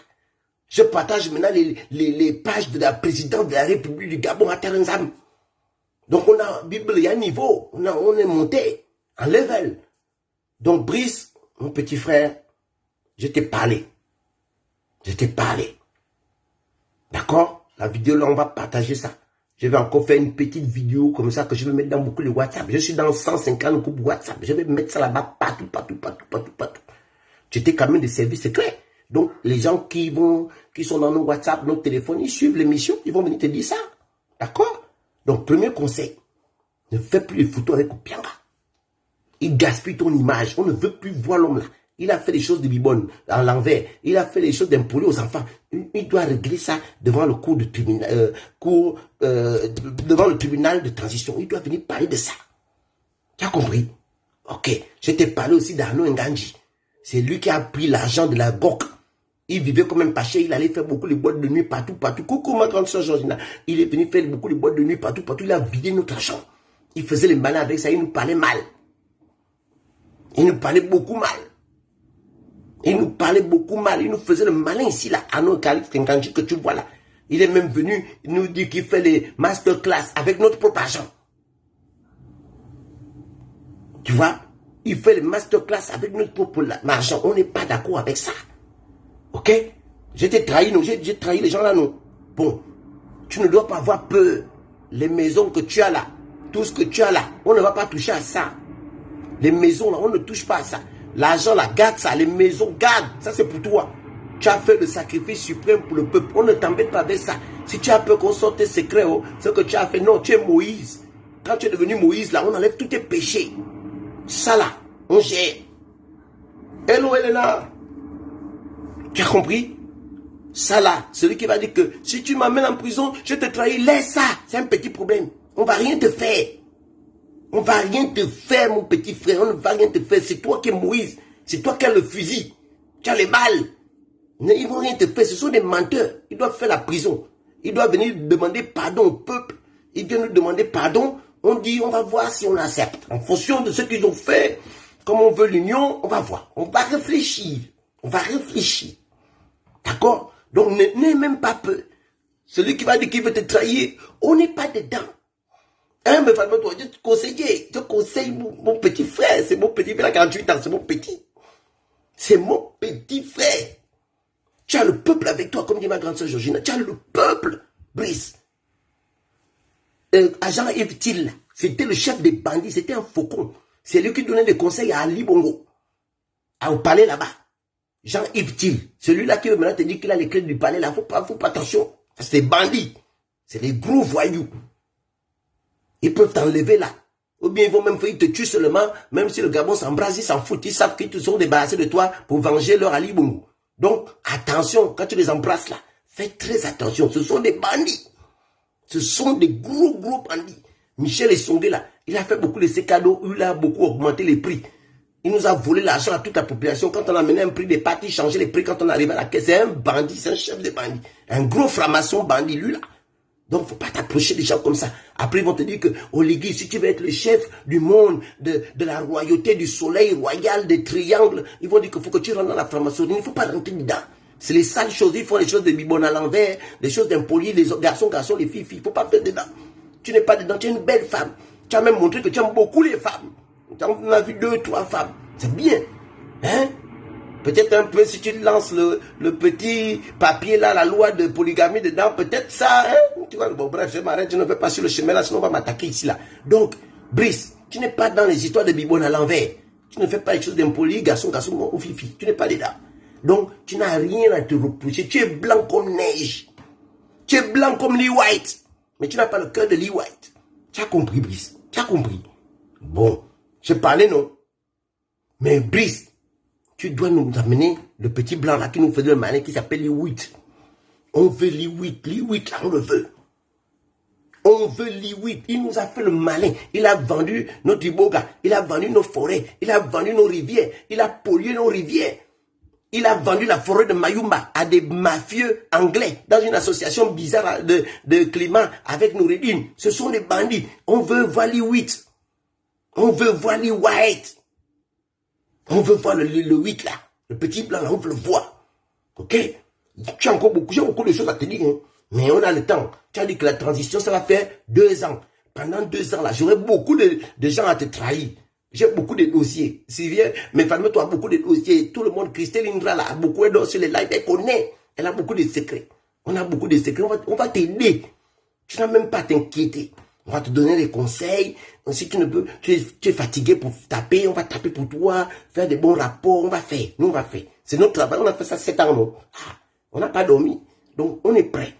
Je partage maintenant les pages de la présidente de la République du Gabon à Terenzam. Donc, on a, Bible, il y a un niveau. On est monté en level. Donc, Brice, mon petit frère, je t'ai parlé. Je t'ai parlé. D'accord? La vidéo là, on va partager ça. Je vais encore faire une petite vidéo comme ça que je vais mettre dans beaucoup de WhatsApp. Je suis dans 150 groupes WhatsApp. Je vais mettre ça là-bas partout. J'étais quand même des services secrets. Donc, les gens qui sont dans nos WhatsApp, nos téléphones, ils suivent l'émission, ils vont venir te dire ça. D'accord? Donc, premier conseil, ne fais plus les photos avec Opianga. Il gaspille ton image. On ne veut plus voir l'homme là. Il a fait des choses de bibonne à l'envers. Il a fait des choses d'impoli aux enfants. Il doit régler ça devant le devant le tribunal de transition. Il doit venir parler de ça. Tu as compris? Ok. Je t'ai parlé aussi d'Arnaud Nganji. C'est lui qui a pris l'argent de la GOC. Il vivait comme un paché, il allait faire beaucoup de boîtes de nuit partout, partout. Coucou ma grande soeur Georgina. Il est venu faire beaucoup de boîtes de nuit partout, partout. Il a vidé notre argent. Il faisait les malins avec ça, il nous parlait mal. Il nous parlait beaucoup mal. Il nous parlait beaucoup mal. Il nous faisait le malin ici, là, à nos Calix que tu vois là. Il est même venu nous dire qu'il fait les masterclass avec notre propre argent. Tu vois? Il fait les masterclass avec notre propre argent. On n'est pas d'accord avec ça. Ok? J'ai trahi, non? J'ai trahi les gens là, non? Bon. Tu ne dois pas avoir peur. Les maisons que tu as là, tout ce que tu as là, on ne va pas toucher à ça. Les maisons là, on ne touche pas à ça. L'argent là, garde ça. Les maisons, garde. Ça c'est pour toi. Tu as fait le sacrifice suprême pour le peuple. On ne t'embête pas avec ça. Si tu as peur qu'on sorte tes secrets, oh, ce que tu as fait, non, tu es Moïse. Quand tu es devenu Moïse là, on enlève tous tes péchés. Ça là, on gère. Hello Elena. Tu as compris? Ça là, celui qui va dire que si tu m'amènes en prison, je te trahis, laisse ça. C'est un petit problème. On va rien te faire. On va rien te faire, mon petit frère. On ne va rien te faire. C'est toi qui es Moïse. C'est toi qui as le fusil. Tu as les balles. Ils ne vont rien te faire. Ce sont des menteurs. Ils doivent faire la prison. Ils doivent venir demander pardon au peuple. Ils viennent nous demander pardon. On dit, on va voir si on accepte. En fonction de ce qu'ils ont fait, comme on veut l'union, on va voir. On va réfléchir. On va réfléchir. D'accord? Donc, n'aie même pas peur. Celui qui va dire qu'il veut te trahir, on n'est pas dedans. Hein, mais vraiment, toi, je te conseille mon petit frère. C'est mon petit frère, il a 48 ans, c'est mon petit. C'est mon petit frère. Tu as le peuple avec toi, comme dit ma grande soeur Georgina. Tu as le peuple, Brice. Agent Yves Till, c'était le chef des bandits, c'était un faucon. C'est lui qui donnait des conseils à Ali Bongo. Au palais là-bas. Jean-Yves Till, celui-là qui veut maintenant te dire qu'il a les clés du palais là, faut pas attention. C'est des bandits. C'est des gros voyous. Ils peuvent t'enlever là. Ou bien ils vont même faire, ils te tuent seulement, même si le Gabon s'embrase, ils s'en foutent, ils savent qu'ils te sont débarrassés de toi pour venger leur Ali Bongo. Donc, attention, quand tu les embrasses là, fais très attention, ce sont des bandits. Ce sont des gros bandits. Michel Essongé là, il a fait beaucoup de ces cadeaux, il a beaucoup augmenté les prix. Il nous a volé l'argent à toute la population. Quand on a mené un prix des pâtes, il changeait les prix quand on arrivait à la caisse. C'est un bandit, c'est un chef de bandit. Un gros franc-maçon bandit, lui là. Donc, faut pas t'approcher des gens comme ça. Après, ils vont te dire que, Oligui, si tu veux être le chef du monde, de la royauté, du soleil royal, des triangles, ils vont dire qu'il faut que tu rentres dans la franc-maçonnerie. Il ne faut pas rentrer dedans. C'est les sales choses. Ils font les choses de bibon à l'envers, des choses d'impolis, les garçons, les filles. Il ne faut pas faire dedans. Tu n'es pas dedans. Tu es une belle femme. Tu as même montré que tu aimes beaucoup les femmes. Tu en as vu 2, 3 femmes. C'est bien. Hein? Peut-être un peu si tu lances le petit papier là, la loi de polygamie dedans, peut-être ça, hein? Tu vois, bon bref, je m'arrête, je ne vais pas sur le chemin là, sinon on va m'attaquer ici là. Donc, Brice, tu n'es pas dans les histoires de bibonne à l'envers. Tu ne fais pas les choses d'impoli, garçon, ou fifi. Tu n'es pas dedans. Donc, tu n'as rien à te reprocher. Tu es blanc comme neige. Tu es blanc comme Lee White. Mais tu n'as pas le cœur de Lee White. Tu as compris, Brice? Tu as compris? Bon, j'ai parlé, non? Mais Brice, tu dois nous amener le petit blanc là qui nous faisait le malin qui s'appelle Lee. On veut Lee, là on le veut. On veut Lee. Il nous a fait le malin. Il a vendu notre iboga, il a vendu nos forêts, il a vendu nos rivières, il a pollué nos rivières. Il a vendu la forêt de Mayumba à des mafieux anglais dans une association bizarre de climat avec Noureddin. Ce sont des bandits. On veut voir Lee. On veut voir Lee White. On veut voir le 8 là, le petit blanc là, on veut le voir. Ok? Tu as encore beaucoup de choses à te dire, hein? Mais on a le temps. Tu as dit que la transition, ça va faire 2 ans. Pendant 2 ans là, j'aurai beaucoup de gens à te trahir. J'ai beaucoup de dossiers. Sylvia, mais toi, beaucoup de dossiers. Tout le monde, Christelle Indra là, a beaucoup de dossiers sur les lives. Elle connaît. Elle a beaucoup de secrets. On a beaucoup de secrets. On va t'aider. Tu n'as même pas à t'inquiéter. On va te donner des conseils. Si tu ne peux, tu es fatigué pour taper, on va taper pour toi, faire des bons rapports, on va faire. Nous, on va faire. C'est notre travail. On a fait ça 7 ans, non? On n'a pas dormi. Donc, on est prêt.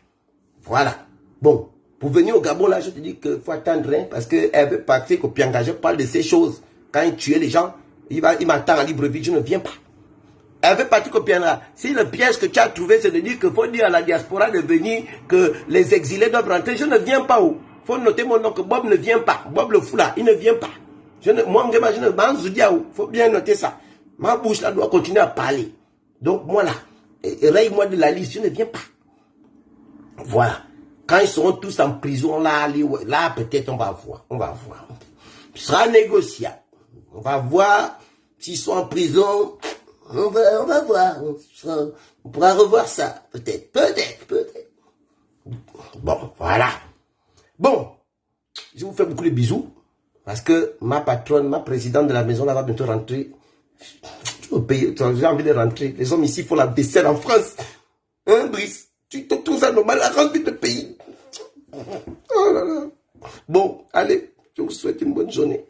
Voilà. Bon. Pour venir au Gabon, là, je te dis qu'il faut attendre, hein, parce qu'elle veut partir au Pianga. Je parle de ces choses. Quand il tue les gens, il m'attend à Libreville, je ne viens pas. Elle veut partir au Pianga. Si le piège que tu as trouvé, c'est de dire qu'il faut dire à la diaspora de venir, que les exilés doivent rentrer, je ne viens pas où? Faut noter mon nom que Bob ne vient pas. Bob le fou là, il ne vient pas. Moi, je ne faut bien noter ça. Ma bouche là doit continuer à parler. Donc, moi là, raye-moi de la liste, je ne viens pas. Voilà. Quand ils seront tous en prison, là peut-être on va voir. On va voir. Ce sera négociable. On va voir s'ils sont en prison. On va voir. On pourra revoir ça. Peut-être. Bon, voilà. Bon, je vous fais beaucoup de bisous. Parce que ma patronne, ma présidente de la maison, là, va bientôt rentrer. Je veux payer, j'ai envie de rentrer. Les hommes ici font la vaisselle en France. Hein, Brice? Tu te trouves ça normal à rentrer de pays? Oh là là. Bon, allez, je vous souhaite une bonne journée.